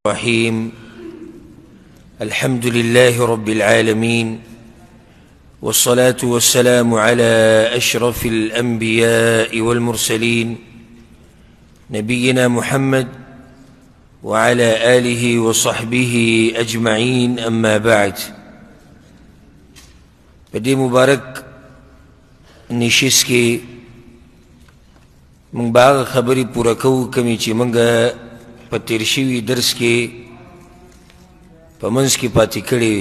الرحيم. الحمد لله رب العالمين، والصلاة والسلام على أشرف الأنبياء والمرسلين نبينا محمد وعلى آله وصحبه أجمعين. أما بعد، بدي مبارك نشیس کې من باغ خبري پورا کوو کمی چې منګه په تیر شوي درس کې په منځ کې پاتې کړې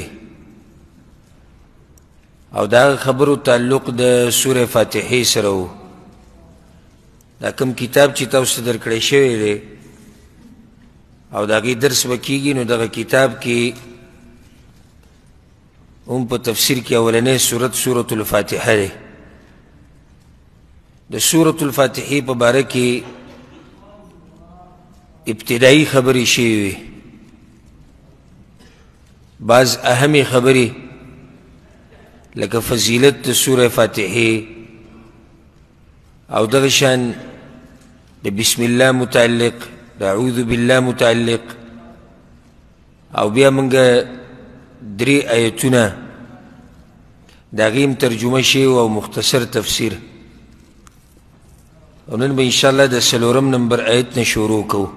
او دا خبرو تعلق د سوره فاتحې سره و. دا کوم کتاب چې تاسو ته درکړی شوی دی او د هغې درس به کېږي، نو دغه کتاب کې هم په تفسیر کې اولنی صورت سورة الفاتحه دی. د سورة الفاتحې په باره کې ابتدائی خبرې شوې وي، بعض اهمې خبرې لکه فضیلت د سورة فاتحې او دغه شان د بسم الله متعلق، د اعوذ بالله متعلق، او بیا موږ 3 آیتونه د هغې هم ترجمه شوي او مختصر تفسیر، او نن به انشاءالله د 4 نمبر آیت نه شروع کوو.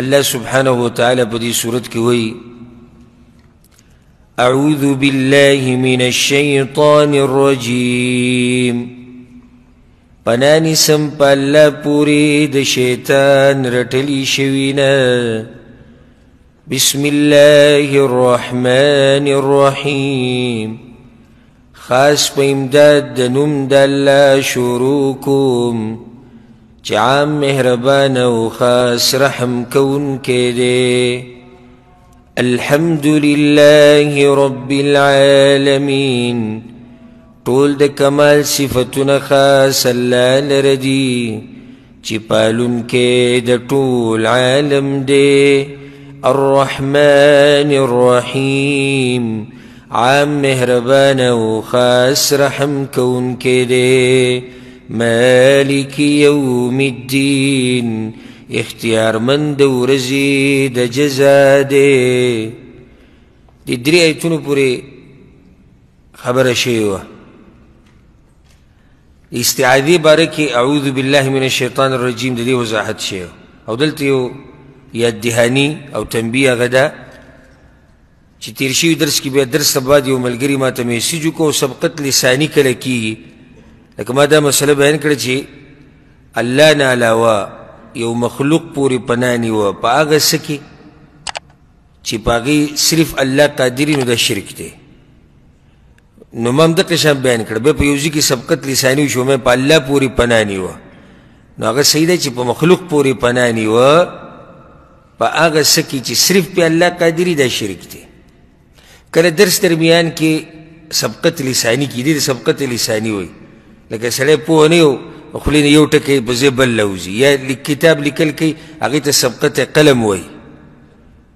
الله سبحانه وتعالى بدي سورة كوي أعوذ بالله من الشيطان الرجيم. پنانی سم پالا پوری د شیطان رټلی شوینا. بسم الله الرحمن الرحيم. خاص په امداد د نوم د الله شروع کوم چې عام مهربان او خاص رحم کون کې دی. الحمد لله رب العالمین. ټول د کمال صفتونه خاص الله لره دي چې پالون کې د ټول عالم دی. الرحمن الرحیم. عام مهربان او خاص رحم کون کې دی. مالک یوم الدین. اختیار مند ورځې د جزا دی. د 3 آیتونو پورې خبره شوې وه. استعاذې باره کې اعوذ بالله من الشیطان الرجیم د دې وضاحت شوی، او دلته یو یاد دهاني او تنبیه هغه ده چې تیر شوي درس کې بیا درس نه بعد یو ملګري ما ته میسیج وکړو سبقت لساني کله کېږي. لکه ما دا مسله بیان کړه چې الله نه علاوه یو مخلوق پورې پناه نیوه په هغه څه کې چې په هغې صرف الله قادر نو دا شرک دی. نو ما هم دقه شان بیان کړه. بیا په یو ځای کې سبقت لساني وشو، ما په الله پورې پناه نیوه، نو هغه صحیح دی چې په مخلوق پورې پناه نیوه په هغه څه کې چې صرف په الله قادر دا شرک دی. کله درس درمیان کې سبقت لساني کېدی، د سبقت لساني وایي لکه سړی پوه نه یو خولې نه یو ټکی په ځای بل لوځي، یا کتاب لیکل کوي هغې ته سبقت قلم وایي.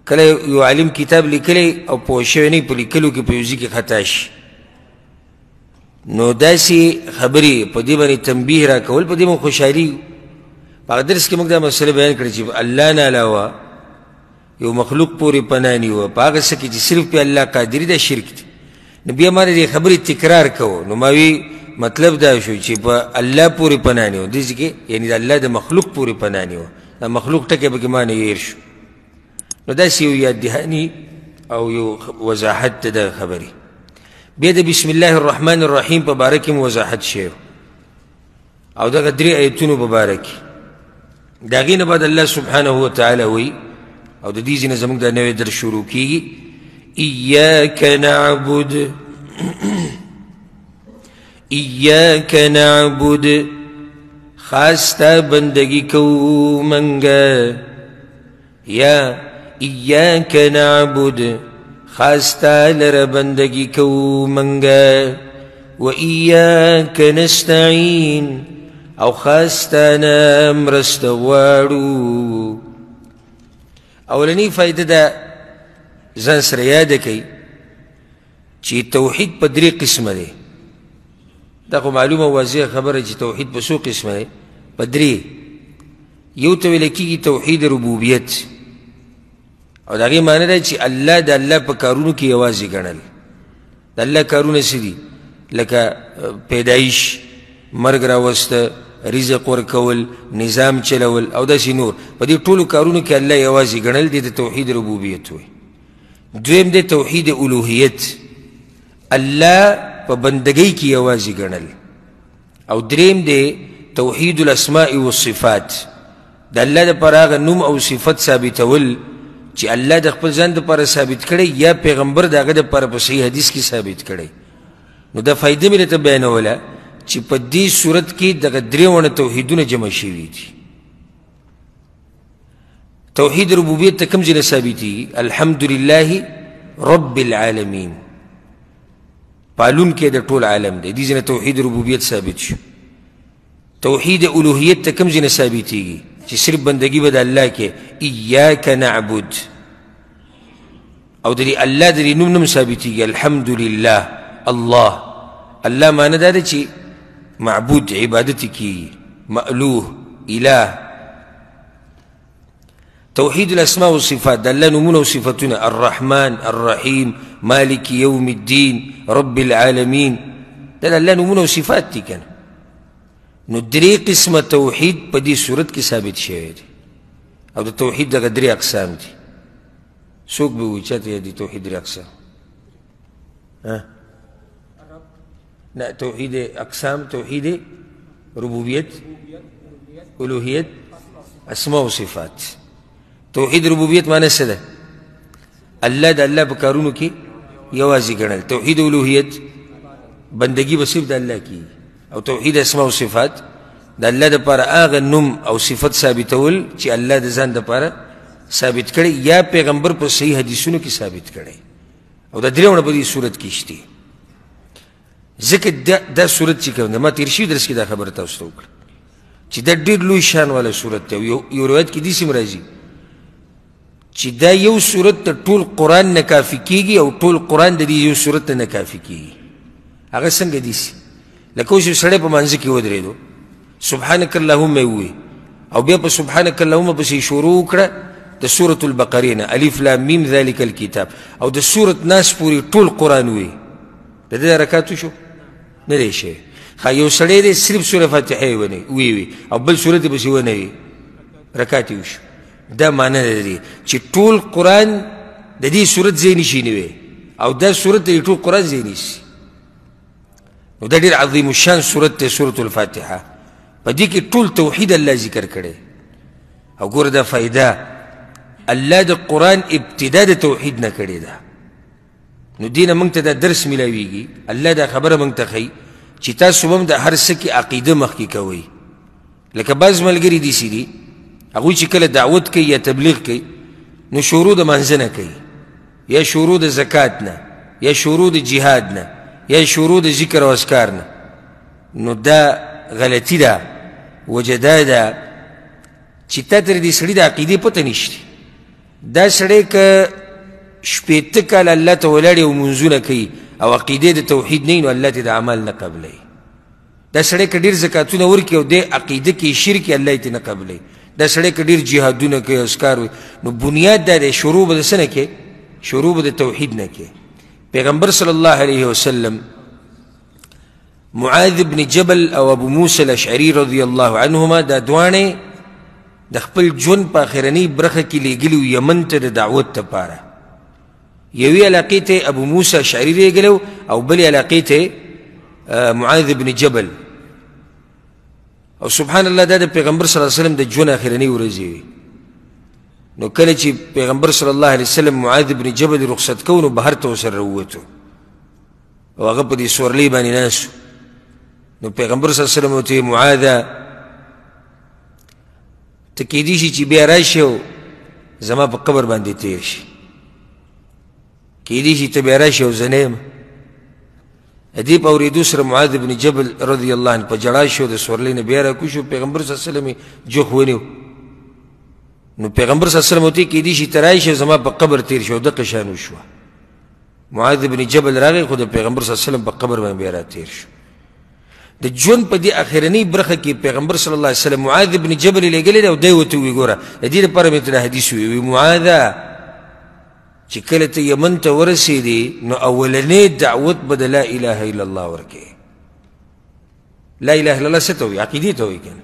کله یو عالم کتاب لیکلی او پوه شوی نه په لیکلو کې په یو ځای کې خطا شي، نو داسې خبرې په دې باندې تنبیه را کول په دې باندې خوشحالي. په هغه درس کې موږ دا مسله بیان کړې چې الله نه علاوه یو مخلوق پورې پناه نیوه په هغه څه کې چې صرف په الله قادري دا شرک دی. نو بیا ما دې خبرې تکرار کوو، نو ما وی مطلب دا شو چې په الله پورې پناه نیوه داسې کې یعنی د الله د مخلوق پورې پناه نیوه، دا مخلوق ټکی پکې ما نه هېر شو. نو داسې یو یاد دهاني او یو وضاحت ته د خبرې. بیا د بسم الله الرحمن الرحیم په باره کې م وضاحت شوی او دغه 3 آیتونو په باره کې. د هغې نه بعد الله سبحانه وتعالی وایي، او د دې ځینې زموږ دا نوی درس شروع کېږي. ایاک نعبد. ایاک نعبد. خاص تا بندگی کو منگا. یا ایاک نعبد. خاص تا لر بندگی کو منگا. و ایاک نستعین. او خاص تا نا مرست غواړو. اولنی فائده دا ځان سره یاده کوي چې توحید په 3 قسمه دی. دا خو معلومه واضحه خبره چې توحید په څو قسمه دی؟ په درې. یو ته ویل کېږي توحید ربوبیت، او د هغې معنی ده چې الله د الله په کارونو کې یوازې ګڼل. د الله کارونه څه دي؟ لکه پیدایش، مرګ راوسته، رزق ورکول، نظام چلول او داسې نور. په دې ټولو کارونو کې الله یوازې ګڼل دي د توحید ربوبیت وایي. دویم دی توحید الوهیت، الله په بندګۍ کې یوازې ګڼل. او دریم دی توحید الاسماء والصفات، د الله دپاره هغه نوم او صفت ثابتول چې الله د خپل ځان دپاره ثابت کړی یا پیغمبر د هغه دپاره په صحیح حدیث کې ثابت کړی. نو دا فایده مې درته بیانوله چې په دې صورت کې دغه درې وړه توحیدونه جمع شوي دي. توحید ربوبیت ته کوم ځای نه ثابتېږي؟ الحمدلله رب العالمین، پالونکی د ټول عالم دی، دې ځای نه توحید ربوبیت ثابت شو. توحید الوهیت ته کوم ځای نه ثابتېږي؟ چې صرف بندگی به د الله کې، ایاک نعبد، او د دې الله د دې نوم نه ثابتېږي الحمدلله الله. الله معنی دا ده چې معبود عبادت کیږي، مألوه اله. توحید الاسماء والصفات، د الله نومونه او صفتونه، الرحمن الرحیم مالک یوم الدین رب العالمین، دا د الله نومونه او صفات دي کنه. نو درې قسمه توحید په دې صورت کې ثابت شوی دی. او د توحید دغه درې اقسام دي. څوک به وایي چاته دي توحید درې اقسام؟ نه، توحید اقسام: توحید ربوبیت، الوهیت، اسماء و صفات. توحید ربوبیت معنی څه ده؟ الله د الله په کارونو کې یوازې ګڼل. توحید الوهیت، بندگی به صرف د الله کېږي. او توحید اسماء و صفات، د الله دپاره هغه نوم او صفت ثابتول چې الله د ځان دپاره ثابت کړی یا پیغمبر په صحیح حدیثونو کې ثابت کړی. او دا درې وړه په دې صورت کې شته. ځکه دا صورت چې کوم ده، ما تېر شوي درس کې دا خبره تاسو ته وکړه چې دا ډېر لوی شان والا صورت دی. یو روایت کې داسې هم راځي چې دا یو صورت ته ټول قرآن نه کافي کېږي او ټول قرآن د دې یو صورت نه کافي کېږي. هغه څنګه داسې لکه اوس یو سړی په مانځه کې ودرېدو، سبحانک اللهم یې ووایي او بیا په سبحانک اللهم پسې شروع وکړه د سورة البقرې نه، الف لام میم ذلک الکتاب، او د سورة ناس پورې ټول قرآن ووایي. د دې حرکات وشو؟ نه دی شوی. یو سړی دی صرف سوره فاتحه یې ووایي او بل سورت یې پسې ونه وي، رکات یې وشو. دا معنی لري چې ټول قرآن د دې سورت ځای نشي نیوی او دا سورت د ټول قرآن ځای نیسي. نو دا ډېر عظیم الشان سورت دی سورة الفاتحه. په دې کې ټول توحید الله ذکر کړی. او ګوره دا فایده، الله د قرآن ابتدا د توحید نه کړې ده. نو دې نه موږ ته دا درس میلاویږي، الله دا خبره موږ ته ښیي چې تاسو به هم د هر څه کې عقیده مخکې کوئ. لکه بعض ملګري داسې دي، هغوی چې کله دعوت کوي یا تبلیغ کوي نو شروع د مانځه نه کوي، یا شروع د زکات نه، یا شروع د جهاد نه، یا شروع د ذکر او اذکار نه. نو دا غلطي ده. وجه دا ده چې تا ترې دې سړي د عقیدې پته نشته. دا سړی که شپېته کاله الله ته ولاړ او منځونه کوي او عقیدې د توحید نه وي نو الله ته د عمل نه قبلوي. دا سړی که ډېر زکاتونه ورکړي او دې عقیده کې شرک یې الله یې ترې نه قبلوي. دا سړی که ډېر جهادونه کوي او اذکار وي نو بنیاد دا دی شروع به د څه نه کوي؟ شروع به د توحید نه کوي. پیغمبر صلی الله علیه وسلم معاذ بن جبل او ابو موسی الاشعری رضی الله عنهما دا دواړه د خپل ژوند په اخرنۍ برخه کې لېږلي وو یمن ته د دعوت دپاره. یوې علاقې ته ابو موسی اشعري لېږلی او بلې علاقې ته معاذ بن جبل. او سبحان الله دا د پیغمبر صلی الله علیه وسلم د ژوند اخرنۍ ورځې وي. نو کله چې پیغمبر صلی الله علیه وسلم معاذ بن جبل رخصت کو نو بهر ته ورسره ووتو او هغه په دې سورلۍ باندې ناست. نو پیغمبر صلی الله علیه وسلم ورته معاذه ته کیدای شي چې بیا راشي او زما په قبر باندې تیر شي، کیدای شي ته بیا راشي او زه نه یم. دې په اورېدو سره معاذ بن جبل رضی الله عنه په ژړا شو، د سورلۍ نه بیا راکوشو. پیغمبر صلی الله علیه وسلم یې جوخ ونیو. نو پیغمبر صلی الله علیه وسلم ورته کیدای شي ته راشي زما په قبر تیر شي او دغه شان وشوه. معاذ بن جبل راغی خو د پیغمبر صلی الله علیه وسلم په قبر باندې بیا راتیر شو. د ژوند په دې اخرنۍ برخه کې پیغمبر صلی الله علیه وسلم معاذ بن جبل لېږلی دی او دی ورته ووایي ګوره د دې لپاره مې ته دا حدیث ووایي معاذه چې کله ته یمن ته ورسېدې نو اولنی دعوت به د لا اله الا الله ورکې لا اله الا الله څه ته وایي عقیدې ته وایي که نه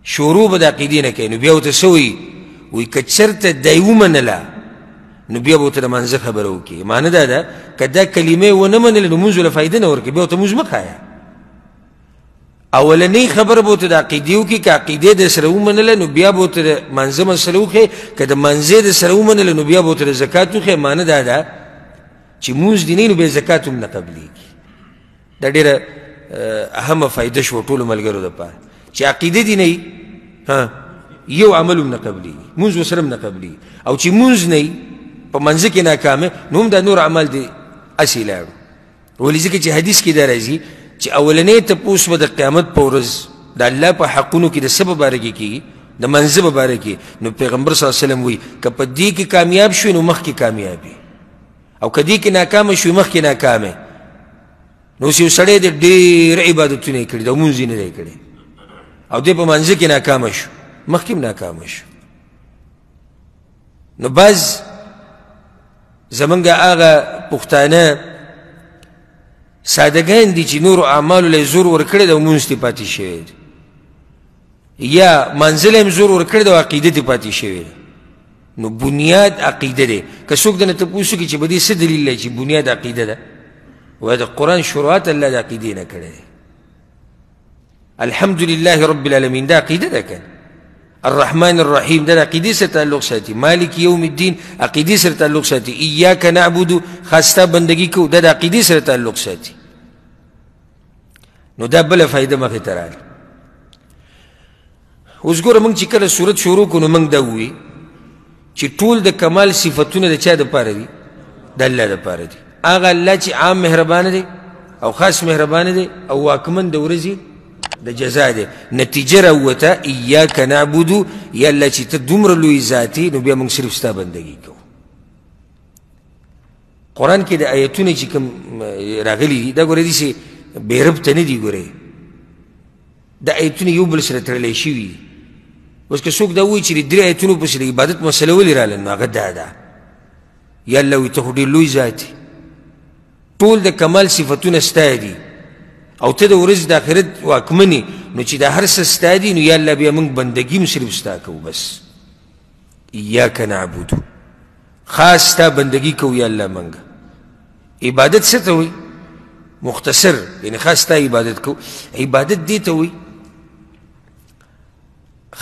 شروع به د عقیدې نه کوي نو بیا ورته څه وایي وایي که چېرته دی ومنله نو بیا به ورته د مانځه خبره وکړي معنه دا ده که دا کلمې ونه منله نو مونځ له فایده نه ورکوي بیا ورته مونځ مه ښایه اولنۍ خبره به ورته د عقیدې وکړي که عقیدې در سره ومنله نو بیا به ورته د مانځه مسله وښیي که د مانځې در سره ومنله نو بیا به ورته د زکات وښیي معنه دا ده چې مونځ دې نه وي نو بیا زکات هم نه قبلېږي دا ډېره اهمه فایده شوه ټولو ملګرو دپاره چې عقیده دې نه وي یو عمل هم نه قبلېږي مونځ ورسره هم نه قبلېږي او چې مونځ نه وي په منځه کې ناکامه نو هم دا نور عمل دی اسې لاړو ولې ځکه چې حدیث کې دا راځي چې اولنی تپوس به د قیامت په ورځ د الله په حقونو کې د څه په باره کې کېږي د منځه په باره کې نو پیغمبر صلی الله علیه وسلم وایي که په دې کې کامیاب شوي نو مخکې کامیاب وي او که دې کې ناکامه شوي مخکې ناکامه نو اوس یو سړی دی ډېر عبادتونه یې کړي د مونځ یې نه دی کړی او دی په منځه کې ناکامه شو مخکې هم ناکامه شو نو بعض زمونږ هغه پښتانه سادهګان دي چې نورو اعمالو له زور ورکړی دی او مونځ ترې پاتې شوی دی یا منځه له هم زور ورکړی دی او عقیده ترې پاتې شوی دی نو بنیاد عقیده دی که څوک درنه تپوس وکړي چې په دې څه دلیل دی چې بنیاد عقیده ده وایي د قرآن شروعات الله د عقیدې نه کړی دی الحمدلله رب العالمین دا عقیده ده که الرحمن الرحیم دا عقیدې سره تعلق ساتي مالک یوم الدین عقیدې سره تعلق ساتي ایاک نعبدو خاص تا بندګي کوو دا د عقیدې سره تعلق ساتي نو دا بله فایده مخې ته راغله اوس ګوره موږ چې کله صورت شروع کړو نو موږ دا ووایي چې ټول د کمال صفتونه د چا دپاره دي د الله دپاره دي هغه الله چې عام مهربانه دی او خاص مهربانه دی او واکمن د ورځې د جزا دی نتیجه راووته ایاک نعبدو یا الله چې ته دومره لوی ذاتي نو بیا موږ صرف ستا بندګي کوو قرآن کې د آیتونه چې کوم راغلي دي دا ګوره داسې بې ربطه نه دي ګورې دا آیتونه یو بل سره تړلی شوي دي اوس که څوک دا ووایي چې د درې آیتونو پسې د عبادت مسله ولې راغله نو هغه دا ده یا الله وایي ته خو ډېر لوی ذات یې ټول د کمال صفتونه ستا دي او ته د ورځې د آخرت واکمنې نو چې دا هر څه ستا دي نو یا الله بیا موږ بندګي هم صرف ستا کوو بس ایاک نعبدو خاص ستا بندګي کوو یا الله موږ عبادت څه ته وایي مختصر یعنی خاص ستا عبادت کوو عبادت دې ته وایي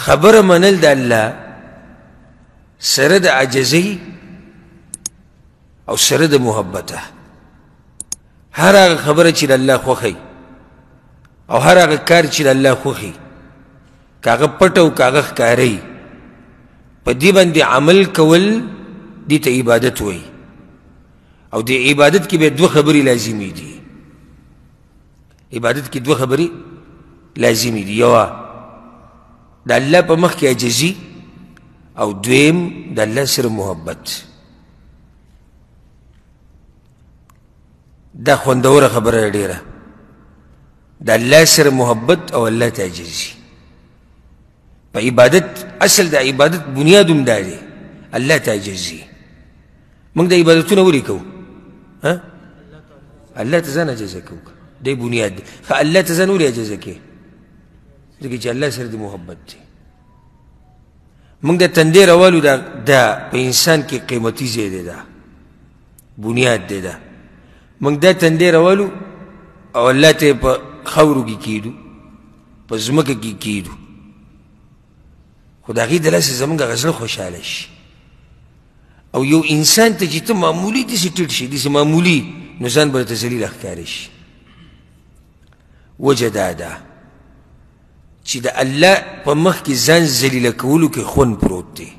خبره منل د الله سره د عجزۍ او سره د محبته هر هغه خبره چې د الله خوښوي او هر هغه کار چې د الله خوښي که هغه پټ او که هغه ښکاره په دې باندې عمل کول دې ته عبادت وایي او د عبادت کې به دوه خبرې لازمي دي عبادت کې دوه خبرې لازمي دي یوه د الله په مخ کې عجزي او دویم د الله سره محبت دا خوندوره خبره ډیره د الله سره محبت او الله ته عجزي په عبادت اصل د عبادت بنیاد هم دا دی الله ته عجزي موږ د عبادتونه ولې کوو الله ته ځان عجزه کوو دی بنیاد دی خو الله ته ځان ولې عجزه کوې ځکه چې الله سره د محبت دی موږ د تندې راوالو دا په انسان کې قیمتي ځای دی دا بنیاد دی دا موږ دا تندې راولو او الله ته په خاورو کې کیدو په ځمکه کې کیدو خو د هغې د لاسه زموږ هغه زړه خوشحاله شي او یو انسان ته چې ته معمولي داسې ټیټ شي داسې معمولي نو ځان به درته ذلیله ښکاره شي وجه دا ده چې د الله په مخ کې ځان ذلیله کولو کې خون پروت دی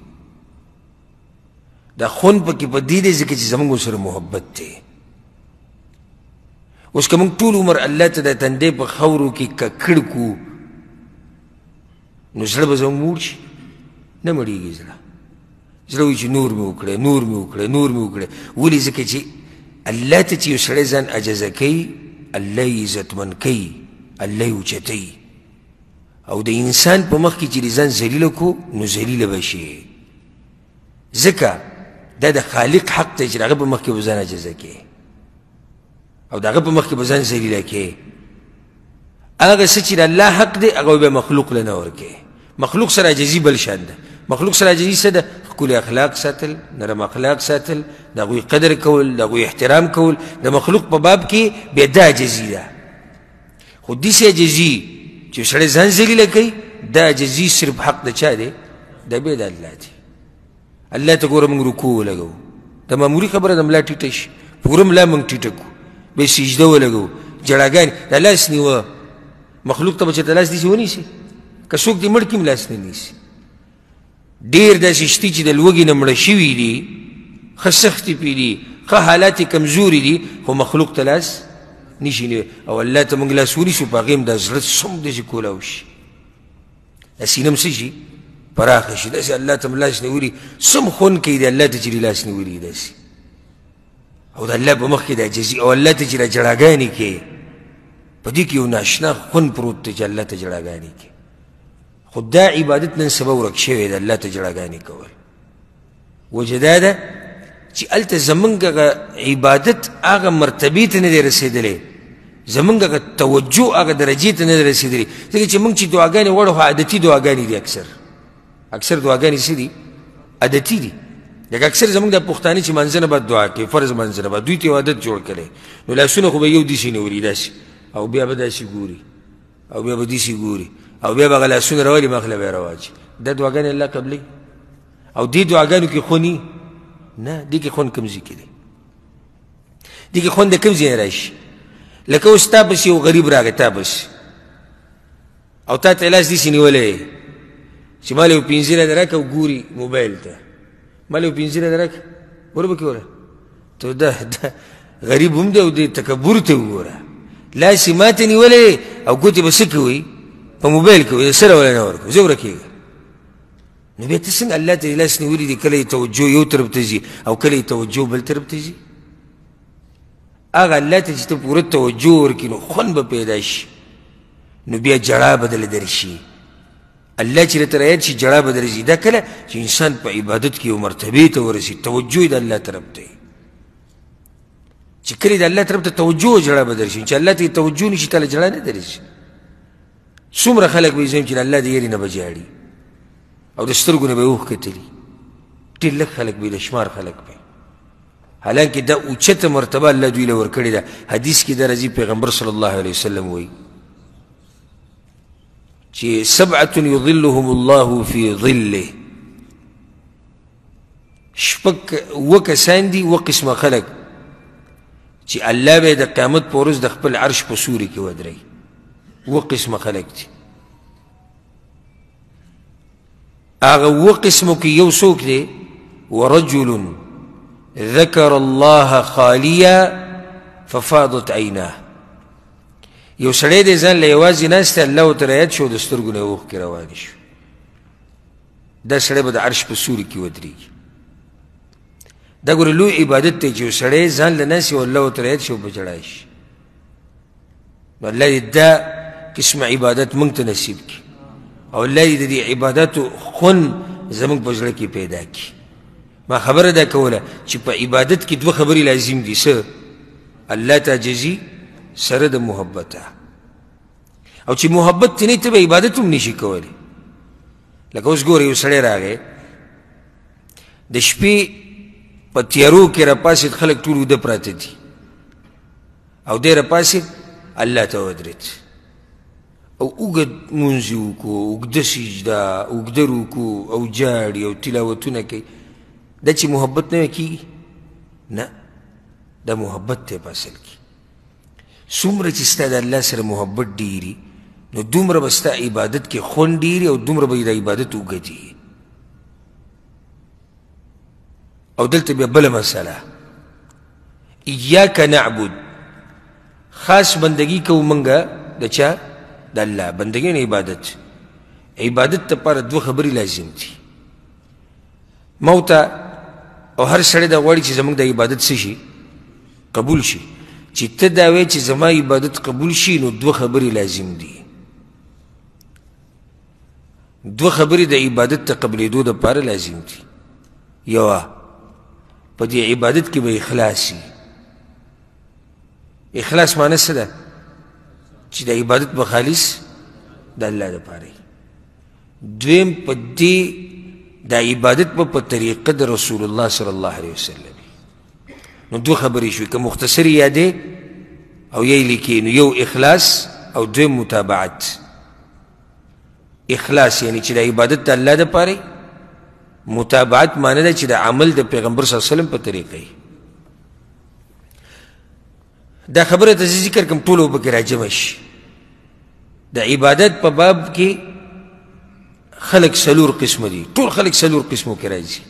دا خون پکې په دې دی ځکه چې زموږ سره محبت دی اوس که موږ ټول عمر الله ته د تندې په خاورو کې ککړ کړو نو زړه به زموږ موړ شي نه مړېږي زړه وایي چې نور مې وکړی نور مې وکړی نور مې وکړی ولې ځکه چې الله ته چې یو سړی ځان عجزه کوي الله یې عزتمن کوي الله یې اوچتوي او د انسان په مخ کې چې د ځان ذلیله کو نو ذلیله به شي ځکه دا د خالق حق دی چې د هغه په مخ کې به ځان عاجزه کړې او د هغه په مخ کې به ځان ذلیله کړې هغه څه چې د الله حق دی هغه به مخلوق له نه ورکړې مخلوق سره عاجزي بل شان ده مخلوق سره عاجزي څه ده ښکلي اخلاق ساتل نرم اخلاق ساتل د هغوی قدر کول د هغوی احترام کول د مخلوق په باب کې بیا دا عاجزي ده خو داسې عاجزي چې سړی ځان ذلیله کوي دا عاجزي صرف حق د چا دی دا بیا د الله دی الله ته ګوره موږ رکوع ولګوو د معمولي خبره د ملا ټیټه شي پوره ملا موږ ټیټه کړو بیا سجده ولګوو جړاګانې دا لاس نیوه مخلوق ته به چېرته لاس داسې ونیسي که څوک دې مړ کړي هم لاس نه نیسي ډېر داسې شتي چې د لوږې نه مړه شوي دي ښه سختې پرې دي ښه حالات یې کمزوري دي خو مخلوق ته لاس نشي نیوی او الله ته موږ لاس ونیسو په هغې هم دا زړه سم داسې کولاو شي دا سینه هم څه شي پراخه شي داسې الله ته لاس نیولي سم خوند کوي د الله ته چې لاس نیولي داسې او د الله په مخ کې د عاجزي او الله ته چې دا جړاګانې کوي په دې کې یو ناشنا خوند پروت دی چې الله ته جړاګانې کوي خو دا عبادت نن سبا ورک شوی د الله ته جړاګانې کول وجه دا ده چې هلته زمونږ عبادت هغه مرتبې ته نه دی رسېدلی زمونږ هغه توجه هغه درجې ته نه دی رسېدلی ځکه چې موږ چې دعاګانې غواړو خو عادتي دعاګانې دي اکثر دعاګانې څه دي عادتي دي لکه اکثر زمونږ د پښتانه چې منځه نه باید دعا کوي فرض منځه نه باید دوی ته یو عادت جوړ کړی نو لاسونه خو به یو داسې نیولي داسې او بیا به داسې ګوري او بیا به داسې ګوري او بیا به هغه لاسونه راولي مخله به یې راواچي دا دعاګانې الله قبلوي او دې دعاګانو کې خوني نه دې کې خوند کوم ځای کې دی دې کې خوند د کوم ځای نه راشي لکه اوس تا پسې یو غریب راغی تا پسې او تا ته لاس داسې نیولی چې ما له یو پنځیره دې راکړه او ګوري موبایل ته ما له یو پنځیره دې راکړه ګوره پکې وره ته دا غریب هم دی او دې تکبر ته وګوره لاس یې ما ته نیولی او ګوتې به څه کوئ په موبایل کې سره ولا نه ورکوي زه ورکېږه نو بیا ته څنګه الله ته لاس نیولي دي کله یې توجه یو طرف ته ځي او کله یې توجه بل طرف ته ځي هغه الله ته چې ته پوره توجه ورکړي نو خوند به پیدا شي نو بیا جړا به دله درشي الله چې راته رایاد شي جړا به درځي دا کله چې انسان په عبادت کې یو مرتبې ته ورسي توجه یې د الله طرف ته چې کله د الله طرف ته توجه جړا به درشي چې الله ته توجه نشي تاله جړا نه درشي څومره خلک به یې چې د الله د یېرې نه به جاړي او د سترګو نه به یې اوښ کتلي ډېر لږ خلک به د شمار خلک به حالانکه دا اوچته مرتبه الله دوی له ورکړې ده حدیث کې دا راځي پیغمبر صلی الله علیه وسلم وایي چې 7 یظلهم الله فی ظله شپږ اووه کسان دي اووه قسمه خلک چې الله به د قیامت په ورځ د خپل عرش په سوري کې ودروي اووه قسمه خلک دي هغه اووه قسمو کې یو څوک دی ورجل ذكر الله خاليا ففاضت عيناه یو سړی دی ځان له یوازې ناست دی الله ورته رایاد شو د سترګو نه یې اوښکې روانې شو دا سړی به د عرش په سوري کې ودرېږي دا ګوره لوی عبادت دی چې یو سړی ځان له ناست او الله ورته رایاد شي او په ژړا شي نو الله دې دا قسم عبادت موږ ته نصیب کړي او الله دې د دې عبادتو خوند زموږ په زړه کې پیدا کړي ما خبره دا کوله چې په عبادت کې دوه خبرې لازم دي څه الله ته عاجزي سره د محبت او چې محبت ته نه ته به عبادت هم نشي کولی لکه اوس ګوره یو سړی راغی د شپې په تیارو کې راپاسېد خلک ټول وده پراته دي او دی راپاسېد الله ته ودرېد او اوږد مونځ یې وکړو اوږده سجده اوږده رکوع او جاړي او تلاوتونه کوي دا چې محبت نه کېږي نه دا محبت ته په اصل کې څومره چې ستا د الله سره محبت ډېري نو دومره به ستا عبادت کې خوند ډېري او دومره به د عبادت اوږدي او دلته بیا بله مسله ایاک نعبد خاص بندگی کوو موږ د چا د الله بندگی نه عبادت دپاره دوه خبرې لازم دي موته او هر سړی دا غواړي چې زموږ د عبادت څه شي قبول شي چې ته دا وایې چې زما عبادت قبول شي نو دوه خبرې لازم دي. دوه خبرې د عبادت ته قبلېدو دپاره لازم دي. یوه په دې عبادت کې به اخلاص وي. اخلاص معنی څه ده؟ چې د عبادت به خالص د الله دپاره وي. دویم په دې د عبادت به په طریقه د رسول الله صلی الله علیه وسلم. نو دوه خبرې شوي، که مختصر یادې او یې لیکې، نو یو اخلاص او دویم متابعت. اخلاص یعنی چې د عبادت د الله دپاره، متابعت معنی ده چې د عمل د پیغمبر صلی الله علیه وسلم په طریقه. دا خبره ته زه ذکر کوم ټول به کې راجمع شي. د عبادت په باب کې خلق سلور قسمه دي، ټول خلق سلور قسمو کې راځي.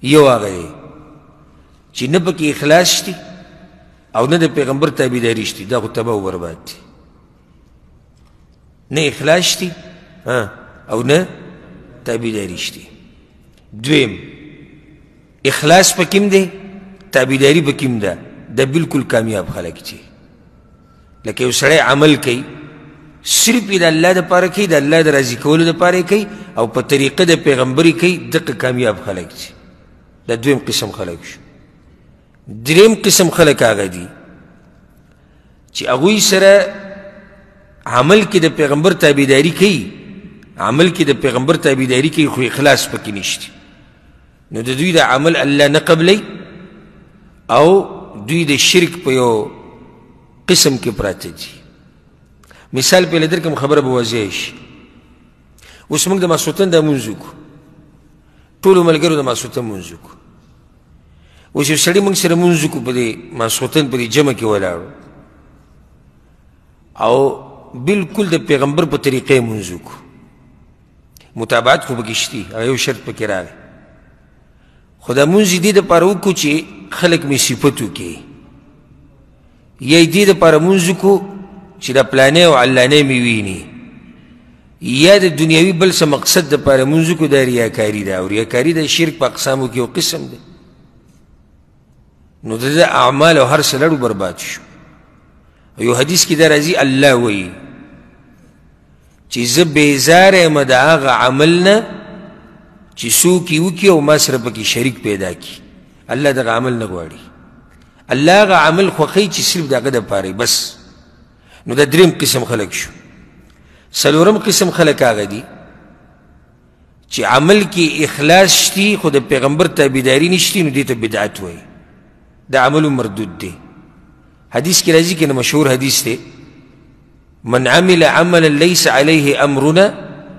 یو هغه دی چې نه پکې اخلاص شتي او نه د پیغمبر تابعداري شتي، دا خو تباه و برباد دي. نه اخلاص شتي او نه تابعداري شتي. دویم اخلاص پکې دی، تابعداري پکې ده، د بالکل کامیاب خلک دي. لکه یو سړی عمل کوي صرف یې د الله دپاره کوي، د الله د راضي کولو دپاره یې کوي او په طریقه د پیغمبر یې کوي، دغه کامیاب خلک دي. دا دویم قسم خلک شو. دریم قسم خلک هغه دي چې هغوی سره عمل کې د پیغمبر تابعداري کوي، عمل کې د پیغمبر تابعداري کوي خو اخلاص پکې نشته. نو د دوی د عمل الله نه قبلی او دوی د شرک په یو قسم کې پراته دي. مثال پهله در کوم خبره به واضح شي. اوس موږ د ماسخوتن دا لمونځ وکړو، ټولو ملګرو د ماسخوتن لمونځ وکړو. اوس یو سړي موږ سره لمونځ وکړو په دې ماسخوتن په دې جمع کې ولاړو او بالکل د پیغمبر په طریقې لمونځ وکړو. متابعت خو پکې شتي، هغه یو شرط پکې راغی. خو دا لمونځ یې دې دپاره وکړو چې خلک مې صفت وکړي، یا یې دې دپاره لمونځ وکړو چې د پلانې او علانې مې ویني، یا د دنیاوي بل څه مقصد دپاره لمونځ وکړو. دا ریاکاري ده او ریاکاري د شرک په اقسامو کې یو قسم دی. نو د ده اعمال او هر څه لړو برباد شو. یو حدیث کې دا راځي الله وایي چې زه بیزاره یم د هغه عمل نه چې څوک یې وکړي او ما سره پکې شریک پیدا کړي. الله دغه عمل نه غواړي، الله هغه عمل خوښوي چې صرف د هغه دپاره بس. نو دا دریم قسم خلک شو. څلورم قسم خلک هغه دي چې عمل کې اخلاص شتي خو د پیغمبر تابعداري نشتي، نو دې ته بدعت وایي، دا عمل مردود دی. حدیث کې راځي کنه، مشهور حدیث دی، من عمل عملا ليس عليه امرنا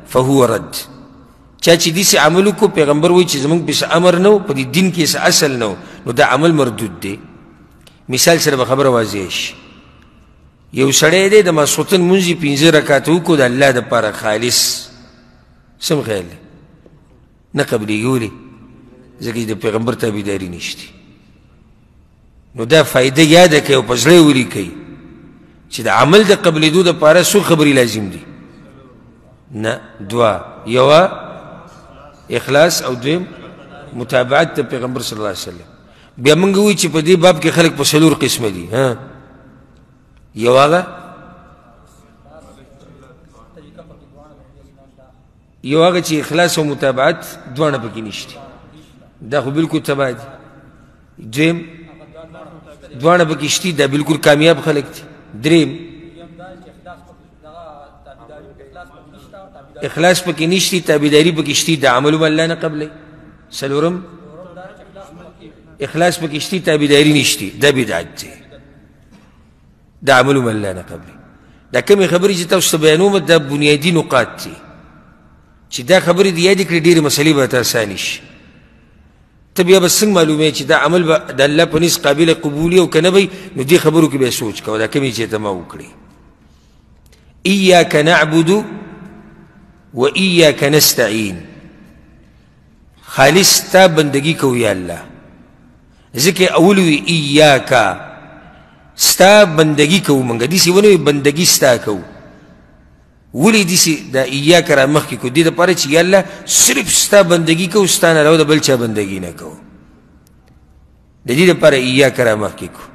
فهو رد. چا چې داسې عمل وکړو پیغمبر وایي چې زموږ پسې امر نه و، په دې دین کې څه اصل نه و، نو دا عمل مردود دی. مثال سره به خبره واضح شي. یو سړی دی د ماسخوتن لمونځ یې 5 رکعاته وکړو د الله دپاره خالص، سم خیال دی؟ نه قبلېږي. ولې؟ ځکه چې د پیغمبر تابعداري نشته. نو دا فایده یاده کوي او په زړه یې ولیکئ چې د عمل د قبلېدو دپاره څو خبرې لازم دي؟ نه، دوه. یوه اخلاص او دویم متابعت د پیغمبر صلی الله علیه وسلم. بیا موږ وایو چې په دې باب کې خلک په څلور قسمه دي. یو هغه چې اخلاص او متابعت دواړه پکې نشته، دا خو بالکل تباه دي. دویم دواړه پکې شتي، دا بالکل کامیاب خلک دي. دریم اخلاص پکې نشتي، تابعداري پکې شتي، د عملو الله نه قبلې. څلورم اخلاص پکې شتي، تابعداري نشتي، دا بدعت دی، د عملو الله نه قبلې. دا کومې خبرې چې تاسو ته بیانوم دا بنیادي نقاط دي چې دا خبرې دې یادې کړې، ډېرې مسلې به ته اسانې شي. ته بیا به څنګه معلومې چې دا عمل به د الله په نس قابل قبولي او که نه وي، نو دې خبرو کې به یې سوچ کوه. دا کومې چې ته ما وکړې، ایاک نعبد و ایاک نستعین، خالص تا بندگی کوو یا الله. ځکه اول وي ایاکا، ستا بندگی کوو موږ، داسې ونه وي بندگی ستا کوو. ولې داسې دا ایاک را مخکې کوو؟ دې دپاره چې یا الله صرف ستا بندگی کوو، ستا نه علاوه د بل چا بندگی نه کوو. د دې دپاره ایاک را مخکې کوو.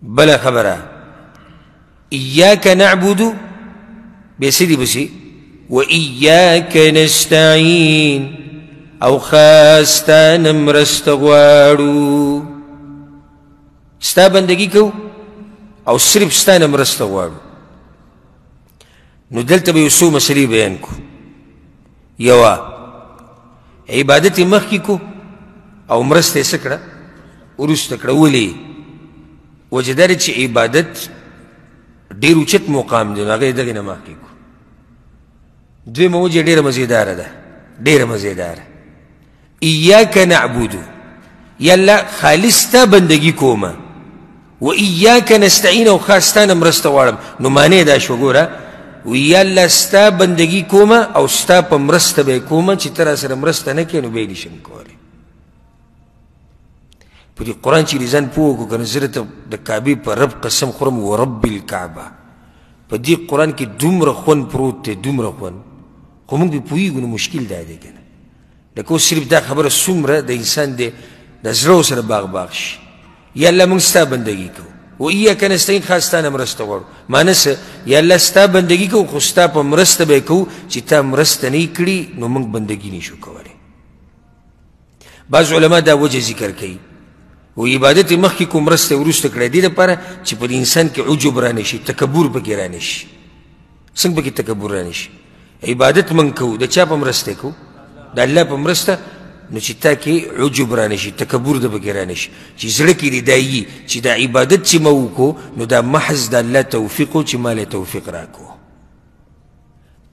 بلا خبره إياك نعبد بسيدي بسي وإياك نستعين او خاستان مرست غواړو ستا بندگی کو او صرف ستانه مرست غواړو نو دلته به یو څو مسلې بیان کو یوه عبادت یې مخکې کو او مرسته یې څه کړه وروسته کړه ولې وجه دا چې عبادت ډېر اوچت مقام دی نو هغه یې دغې نه مخکې کو دویمه وجه ډېره مزېداره ده ډېره مزېداره إياك نعبد يلا خالص تا بندگی کوما و إياك نستعين او خاصتان مرسته غواړم نو معنی دا شو ګوره و یلا ستا بندگی کوما او ستا په مرسته به کوما چې ته راسره مرسته نه کوې نو بیا یې نشم کولی په دې قرآن چې ځان پوه کړو که نه زه ته د کعبې په رب قسم خورم و رب الکعبه په دې قرآن کې دومره خوند پروت دی دومره خوند خو موږ پرې پوهېږو نو مشکل دا دی که نه لکه اوس صرف دا خبره څومره د انسان دی د زړه سره باغ باغ شي یا الله موږ ستا بندګي کوو و ایاک نستعین خاص تا نه مرسته غواړو معنی څه یا الله ستا بندګي کوو خو ستا په مرسته به یې کوو چې تا مرسته نه یې کړي نو موږ بندګي نشو کولی بعض علما دا وجه ذکر کوي و عبادت یې مخکې کوو مرسته یې وروسته کړی دې دپاره چې په انسان کې عجب رانی شي تکبر پکې رانی شي څنګه پکې تکبر رانی شي عبادت موږ کوو د چا په مرسته یې کوو د الله په مرسته نو چې تا کې عجب رانی شي تکبر د پکې رانی شي چې زړه کې دې دا وي چې دا عبادت چې ما وکړو نو دا محض د الله توفیق و چې ما له توفیق راکړو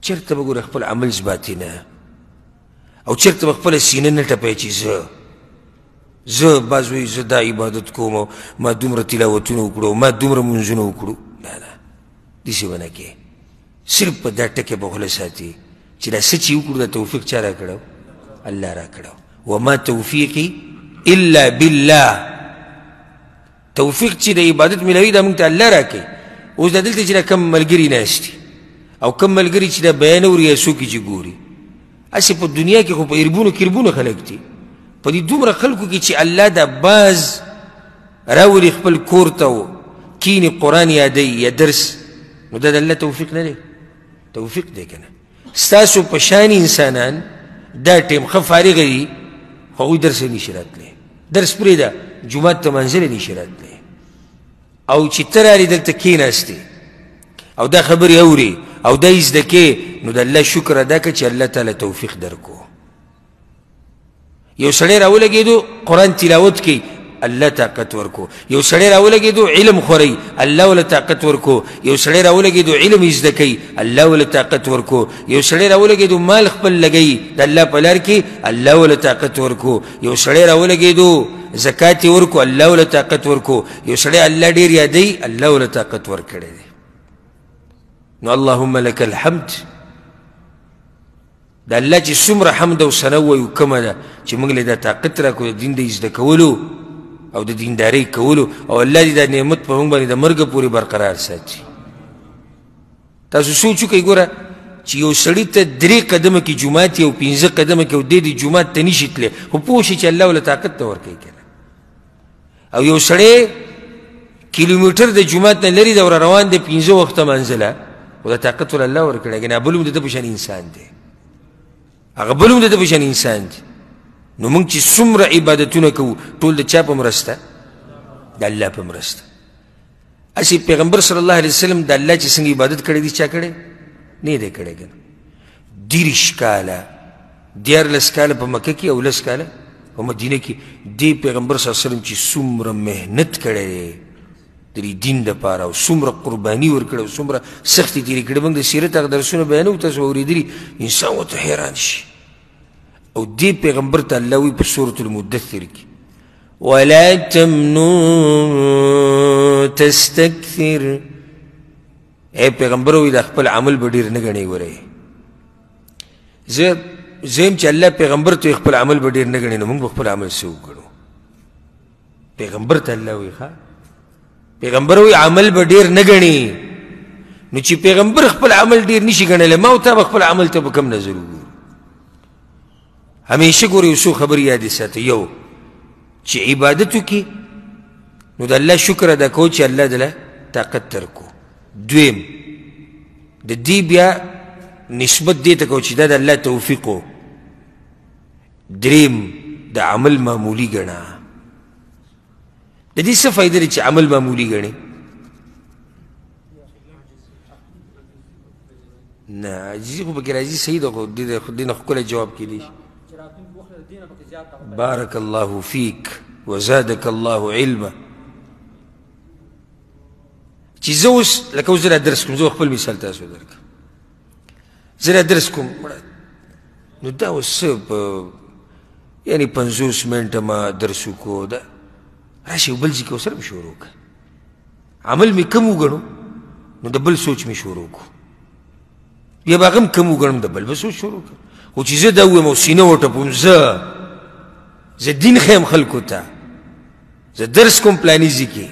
چېرته به ګوره خپل عمل ثباتي نه او چېرته به خپله سینه نه ټپی چې زه بعض وایي زه دا عبادت کوم ما دومره تلاوتونه وکړو ما دومره منځونه وکړو نه نه داسې به نه کې صرف په دا ټکې به خوله ساتي چې دا څه چې وکړو دا توفیق چا را کړو الله را کړو وما توفیقی الا بالله توفیق چې د عبادت ملوي دا موږ ته الله را کوي اوس دا دلته چې دا کم ملګري ناست دي او کم ملګري چې دا بیان اوري یا څوک چې ګوري هسې په دنیا کې خو په اربونو کربونو خلک دي په دې دومره خلکو کې چې الله دا باز راولي خپل کور ته کینې قرآن یادوي یا درس نو دا د الله توفیق نه دی توفیق دی که نه ستاسو په شان انسانان دا ټیم ښه فارغه دي خو هغوی درس نشي راتلی درس پرېږده جومات ته منزل نشي راتلی او چې ته رالې دلته کېناستې او دا خبرې اورې او دا یې زده کې نو د الله شکر ادا کړه چې الله تعالی توفیق درکو یو سړی راولګېدو قرآن تلاوت کوي الله طاقت ورکو یو سړی راولګېدو علم خورئ الله وله طاقت ورکو یو سړی راولګېدو علم یې زده کوي الله وله طاقت ورکو یو سړی راولګېدو مال خپل لګوي د الله په لار کې الله وله طاقت ورکو یو سړی راولګېدو زکات یې ورکو الله وله طاقت ورکو یو سړی الله ډېر یادوي الله وله طاقت ورکړی دی نو اللهم لك الحمد د الله چې څومره حمد او ثنا ووایو کومه ده چې موږ له دا طاقت راکړو د دین د زده کولو او د دیندارۍ کولو او الله دې دا نعمت په موږ باندې د مرګه پورې برقرار ساتي تاسو سوچ وکئ ګوره چې یو سړي ته 3 قدمه کې جومات یو 15 قدمه کې او دی د جومات ته نشي تللی خو پوه شي چې الله وله طاقت ته ورکوي که نه او یو سړی کیلومیټر د جومات نه لرې ده روان دی 15 وخته منزله خو دا طاقت وله الله ورکړی که نه بل هم د ده په شان انسان دی هغه بل هم د ده په شان انسان دی نو موږ چې څومره عبادتونه کوو ټول د چا په مرسته د الله په مرسته هسې پیغمبر صلی الله علیه وسلم د الله چې څنګه عبادت کړی دی چا کړی نه دی کړی که نه 30 کاله 14 کاله په مکه کې او 10 کاله په مدینه کې دې پیغمبر صلی الله علیه وسلم چې څومره محنت کړی دی د دې دین دپاره او څومره قرباني ورکړې او څومره سختې تېرې کړې موږ د سیرت هغه درسونه بیانوو تاسو اورېدلي انسان ورته حیران شي او دې پیغمبر ته الله وایي په سورة المدثر کې ولا تمنو تستكثر ای پیغمبر وایي دا خپل عمل به ډېر نه ګڼې ورئ زه یم چې الله پیغمبر ته خپل عمل به ډېر نه ګڼې نو موږ به خپل عمل څه وکړو پیغمبر ته الله وایي ښه پیغمبر وایي عمل به ډېر نه ګڼې نو چې پیغمبر خپل عمل ډېر نشي ګڼلی ما او تا به خپل عمل ته په کوم نظر وګورو همیشه ګورې یو څو خبرې یادې ساته یو چې عبادت وکړي نو د الله شکر ادا کوو چې الله دله طاقت درکو. دویم د دې بیا نسبت دې ته کوو چې دا د الله توفیق و. دریم د عمل معمولی ګڼه. د دې څه فایده دی چې عمل معمولی ګڼې؟ نه عاجزي خو پکې راځي، صحیح ده، خو دې نه ښکلی جواب کیدی شي. بارک الله فیک وزادک الله علما. چې زه اوس لکه اوس زه را درس کوم، زه خپل مثال تاسو درکړم. زه را درس کوم نو دا اوس څه په یعنې 50 منټه ما درس وکړو، دا راشي یو بل ځای کې ورسره مې شروع کړه. عمل مې کم وګڼو نو د بل سوچ مې شروع کړو، بیا به هغه هم کم وګڼم د بل به سوچ شروع کړم. خو چې زه دا ووایم او سینه وټپوم، زه دین ښیم خلکو ته، زه درس کوم پلاني ځای کې،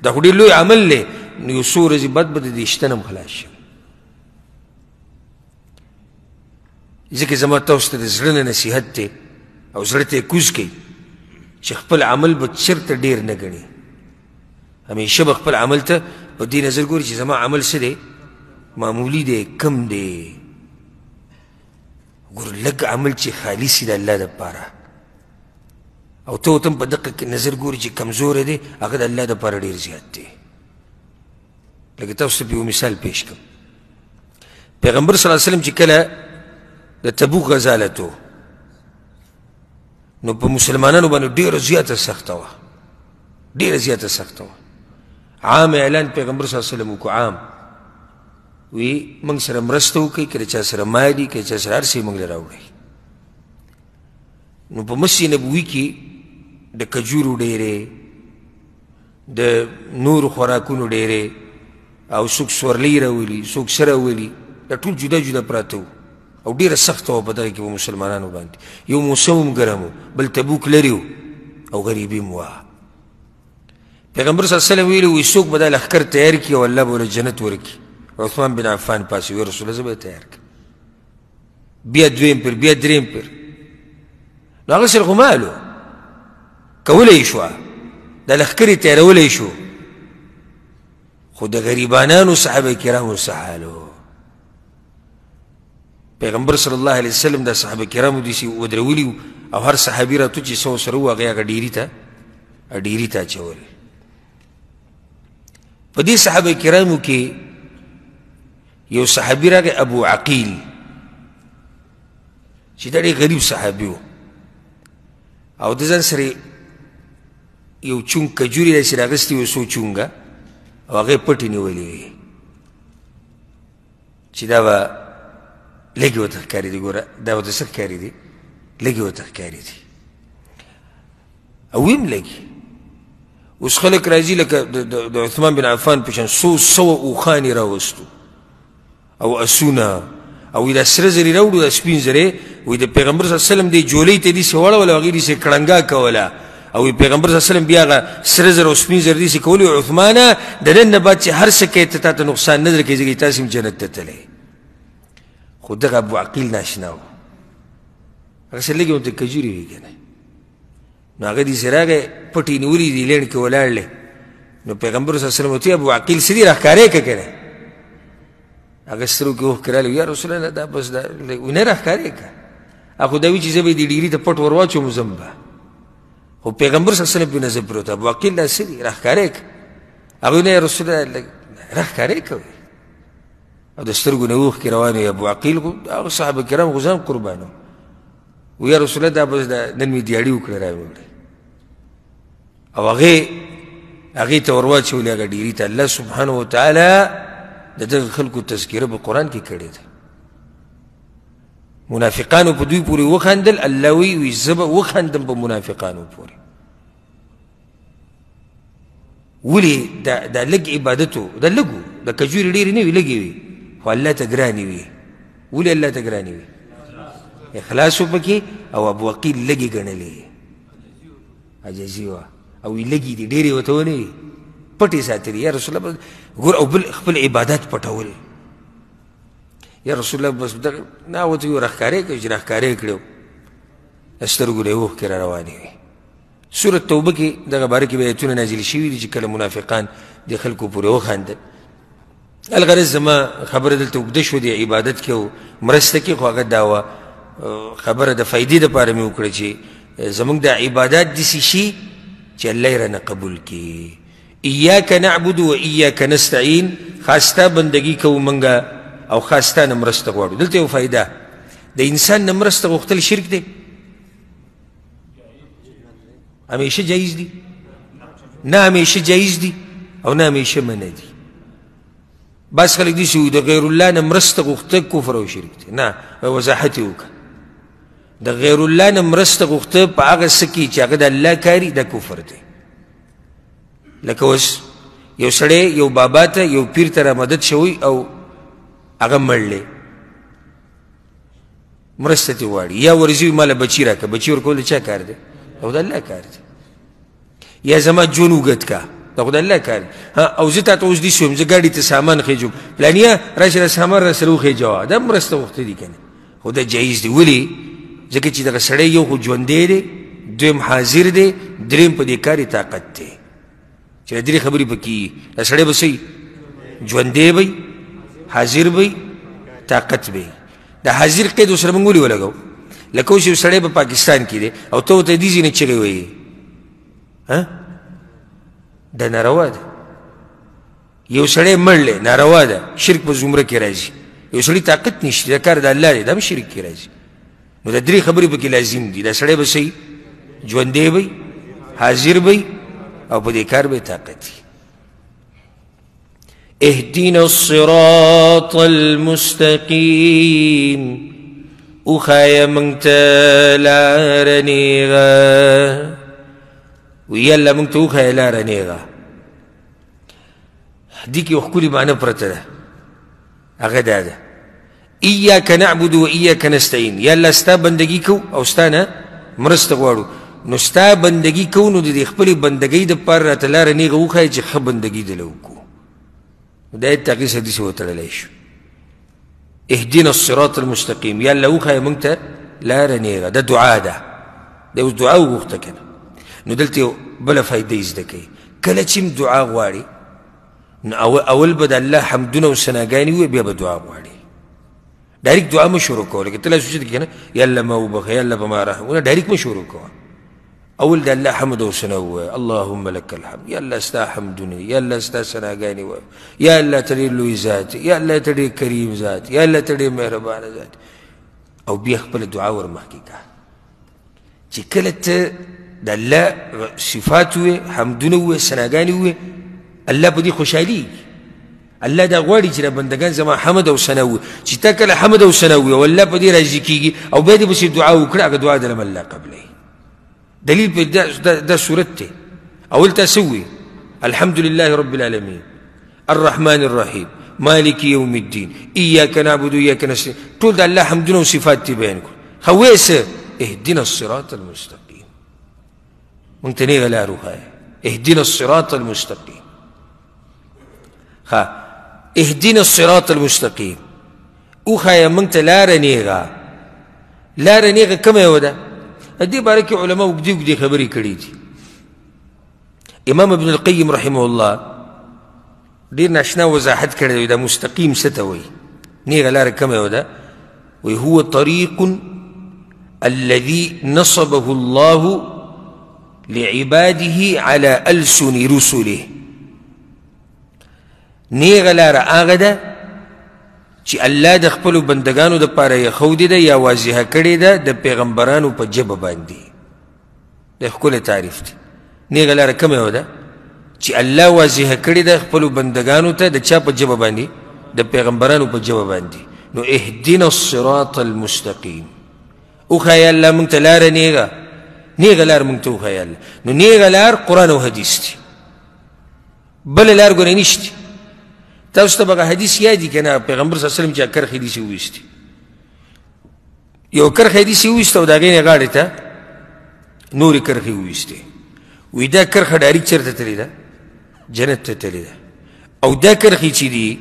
دا خو ډېر لوی عمل دی، نو یو څو ورځې بعد به د دې شته نه هم خلاص شم. ځکه زما تاسو ته د زړه نه نصیحت دی او زړه ته یې کوز کوي چې خپل عمل به چېرته ډېر نه ګڼي. همیشه به خپل عمل ته په دې نظر ګوري چې زما عمل څه دی؟ معمولی دی، کم دی. ګور لږ عمل چې خالص وي د الله دپاره او ته ورته هم په دقه نظر ګوري چې کمزوری دی، هغه د الله دپاره ډېر زیات دی. لکه تاسو ته یو مثال پیش کړم. پیغمبر صلی الله علیه وسلم چې کله د تبوک غزا لته نو په مسلمانانو باندې ډېره زیاته سخته وه، ډېره زیاته سخته وه. عام اعلان پیغمبر صلی الله علیه وسلم وکړو، عام وی موږ سره مرسته وکړئ، که د چا سره مال وي، که د چا سره هر څه یې موږ له راوړئ. نو په مسجد نبوي کې د کجورو ډېرې، د نورو خوراکونو ډېرې، او څوک سورلۍ راولي، څوک څه راولي، دا ټول جدا جدا پراته وو او ډېره سخته وه په دغه کې په مسلمانانو باندې. یو موسم هم ګرم و، بل تبوک لرې و او غریبي هم وه. پیغمبر صلی الله علیه وسلم ویلي وي څوک به دا لښکر تیار کړي او الله به له جنت ورکړي. عثمان بن عفان پاسې وی رسول الله زه به یې تیار کړم. بیا دویم پیر، بیا دریم پیر. نو هغه سره خو مال و، کولی یې شوه، دا لښکر یې تیارولی شو، خو د غریبانانو صحابه کرامو څه حال و؟ پیغمبر صلی الله علیه وسلم دا صحابه کرامو داسې ودرولي وو او هر صحابي راته چې څه ورسره وو هغه هغه ډیري ته اچول. په دې صحابه کرامو کې یو صحابي راغی ابو عقیل چې دا ډېر غریب صحابي و او د ځان سره یو چونګ کجوري داسې راغستې وه، څو چونګه، او هغه یې پټې نیولې وې چې دا به لږې ورته ښکاري دي. ګوره دا ورته څه ښکاري دي؟ لږې ورته ښکاري دي او ویم لږې. اوس خلک راځي لکه د عثمان بن عفان په شان څو سوه اوښان یې راوستو او اسونه، او دا سره زرې راوړو، دا سپین زرې، وایي د پیغمبر صلی الله علیه وسلم دې جولۍ ته داسې وړوله، هغې داسې کړنګا کوله، او پیغمبر صلی الله علیه وسلم بیا هغه سره زر او سپین زر داسې کولي. عثمانه د نن نه بعد چې هر څه کوې ته تا ته نقصان نه درکوي، ځکه تاسې هم جنت ته تللی. خو دغه ابو عقیل ناشنا و، هغه څه لږې ورته کجورې وي که نه، نو هغه داسې راغی پټې یې نیولي دي لېڼ کې ولاړلې. نو پیغمبر صلی الله علیه وسلم ورته ابو عقیل څه دي راښکاره یې که که نه؟ هغه سترګو کې اوښکې راغلې، یا رسول الله دا بس دا نه راښکاره یې که. هغه خو دا وي چې زه به یې دې ډیري ته پټ ور واچوم ځم به، خو پیغمبر صلی الله علیه وسلم پرې نظر پرې وته. ابو عقیل دا څه دي راښکاره یې که؟ هغوی نه یا رسول الله راښکاره یې که وایي، او د سترګو نه اوښکې روانې وي. ابو عقیل خو هغه صحابه کرام خو ځان قربان و، و یا رسول الله دا بس دا نن مې دیاړي وکړه راوړې، او هغې ته ور واچولې هغه ډیري ته. الله سبحانه وتعالی د دغه خلکو تذکره په قرآن کې کړې ده. منافقانو په دوی پورې وخندل، الله وی زه به وخندم په منافقانو پورې. ولې دا لږ عبادت و، دا لږ و، د کجورې ډېرې نه وي، لږې وي، خو الله ته ګرانې وي. ولې الله ته ګرانې وي؟ اخلاص و پکې، او ابو عقیل لږې ګڼلې، عجزي وه، او لږې دي ډېرې ورته ونه وي، پټې ساتلې. یا رسول الله ګور، او بل خپل عبادت پټول. یا رسول الله بس دغه نه ورته یو راښکاره یې کړو چې راښکاره یې کړی و، سترګو نه یې اوښکې را روانې وي سورة توبه کې دغه باره کې به ایتونه نازل شوي دي چې کله منافقان د خلکو پورې وخاندل. الغرض زما خبره دلته اوږده شوه د عبادت کې او مرسته کې، خو هغه دا وه خبره د فایدې دپاره مې وکړه چې زموږ د عبادات داسې شي چې الله یې رانه قبول کړي. ایاک نعبد و ایاک نستعین، خاص ستا بندګي کوو موږ او خاص ستا نه مرسته غواړو. دلته یو فایده، د انسان نه مرسته غوښتل شرک دی؟ همیشه جایز دی؟ نه همیشه جایز دی او نه همیشه منع دی. بعض خلک داسې وایي د غیر الله نه مرسته غوښته کفر او شرک دی. نه، وضاحت یې وکړه. د غیر الله نه مرسته غوښته په هغه څه کې چې هغه د الله کاري، دا کفر دی. لکه اوس یو سړی یو بابا ته یو پیر ته را مدد شوی او هغه مړلی، مرسته ترې غواړي، یا ورځي ماله بچي راکړه. بچي ورکول د چا کار دی؟ دا خو د الله کار دی. یا زما ژوند اوږد کا، دا خو د الله کار دی. او زه تا ته اوس داسې وایم، زه ګاډي ته سامان خېجم، پلانیه راشه دا سامان راسره وخېجوه، دا مرسته غوښته دي که نه؟ خو دا جایز دی. ولې؟ ځکه چې دغه سړی یو خو ژوندی دی، دویم حاضر دی، دریم په دې کار یې طاقت دی چې درې خبرې پکې وي. دا سړی به څه ژوندی به، حاضر به، طاقت به. د حاضر قید ورسره موږ ولې ولګو؟ لکه اوس یو سړی په پاکستان کې دی او ته ورته دې ځینې چغې وایي، دا ناروا ده. یو سړی مړلی ناروا ده، شرک په زمره کې راځي. یو سړي طاقت نشته، دا کار د الله دی، دا هم شرک کې راځي. نو دا درې خبرې پکې لازم دي. دا سړی به صحیح ژوندی به، حاضر به او په دې کار به طاقت وي. اهدنا الصراط المستقیم، وښایه موږ ته لاره نیغه. وی الله موږ ته وښایه لاره نیغه. دې کې یو ښکلې معنی پرته ده، هغه دا ده ایاک نعبد و ایاک نستعین. یا الله ستا بندګي کوو او ستا نه مرسته غواړو. نو ستا بندګي کوو، نو د دې خپلې بندګۍ دپاره راته لاره نیغه وښایه چې ښه بندګي دله وکړو. دا یې تغییر حدیث وتړلی شو. اهدنا الصراط المستقیم، یا الله وښایه موږ ته لاره نیغه. دا دعا ده، دا اوس دعا وغوښته که نه. نو دلته یو بله فایده یې زده کوي. کله چې دعا غواړي نو اول به د الله حمدونه او ثناګانې ووایي، بیا به دعا غواړي. ډایرکټ دعا مه شروع کوه. لکه ته لا سوچېږي که نه یا الله ما وبخه، یا الله په ما رحم، ډایرکټ مه شروع کوه. اول د الله حمد او ثنا ووایه، اللهم لك الحمد، یا الله ستا حمدونه، یا الله ستا ثناګانې ووایه، یا الله ته ډېر لوی ذات، یا الله ته ډېر کریم ذات، یا الله ته ډېر مهربانه ذات. او بیا خپله دعا ور مخکې کړه. چې کله ته د الله صفات ووایې، حمدونه ووایې، ثناګانې ووایې، الله په دې خوشحالېږي. الله دا غواړي چې دا بندګان زما حمد او ثنا ووایي. چې تا کله حمد او ثنا ووایې او الله په دې راضي کېږي او بیا دې پسې دعا وکړه، هغه دعا دله الله قبلوي. دلیل په دا صورت دی. اول تا څه ووایې؟ الحمد لله رب العالمین الرحمن الرحیم مالک یوم الدین ایاک نعبد و ایاک نستعین. ټول د الله حمدونه او صفات دې بیان کړو. خو وایې څه؟ اهدنا الصراط المستقیم. موږ ته نیغه لار وښایه. اهدنا الصراط المستقیم. اهدنا الصراط المستقیم، وښایه موږ ته لاره نیغه. لاره نیغه کومه یوه ده؟ دې باره کې علما اوږدې اوږدې خبرې کړي دي. امام ابن القیم رحمه الله ډېر ناشنا وضاحت کړی دی. دا مستقیم څه ته وایي؟ نیغه لاره کومه یوه ده؟ وایي هو طریق الذي نصبه الله لعباده على ألسن رسله. نیغه لاره هغه ده چې الله د خپلو بندګانو دپاره یې ښودې ده یا واضحه کړې ده د پیغمبرانو په ژبه باندې. د ښکلی تعریف دی. نیغه لاره کومه یوه ده؟ چې الله واضحه کړې ده خپلو بندګانو ته د چا په ژبه باندې؟ د پیغمبرانو په ژبه باندې. نو اهدنا الصراط المستقیم، وښایه الله موږ ته لاره نیغه. نیغه لار موږ ته وښایه الله. نو نیغه لار قرآن او حدیث دی، بله لار ګورې نشته. تاسو ته به حدیث یاد دي که نه؟ پیغمبر صلی الله علیه وسلم چې کرښې داسې وویستې، یو کرښه یې داسې وویسته او د هغې نه غاړې ته نورې کرښې وویستې. وایي دا کرښه ډایرکټ چېرته تللې ده؟ جنت ته تللې ده. او دا کرښې چې دي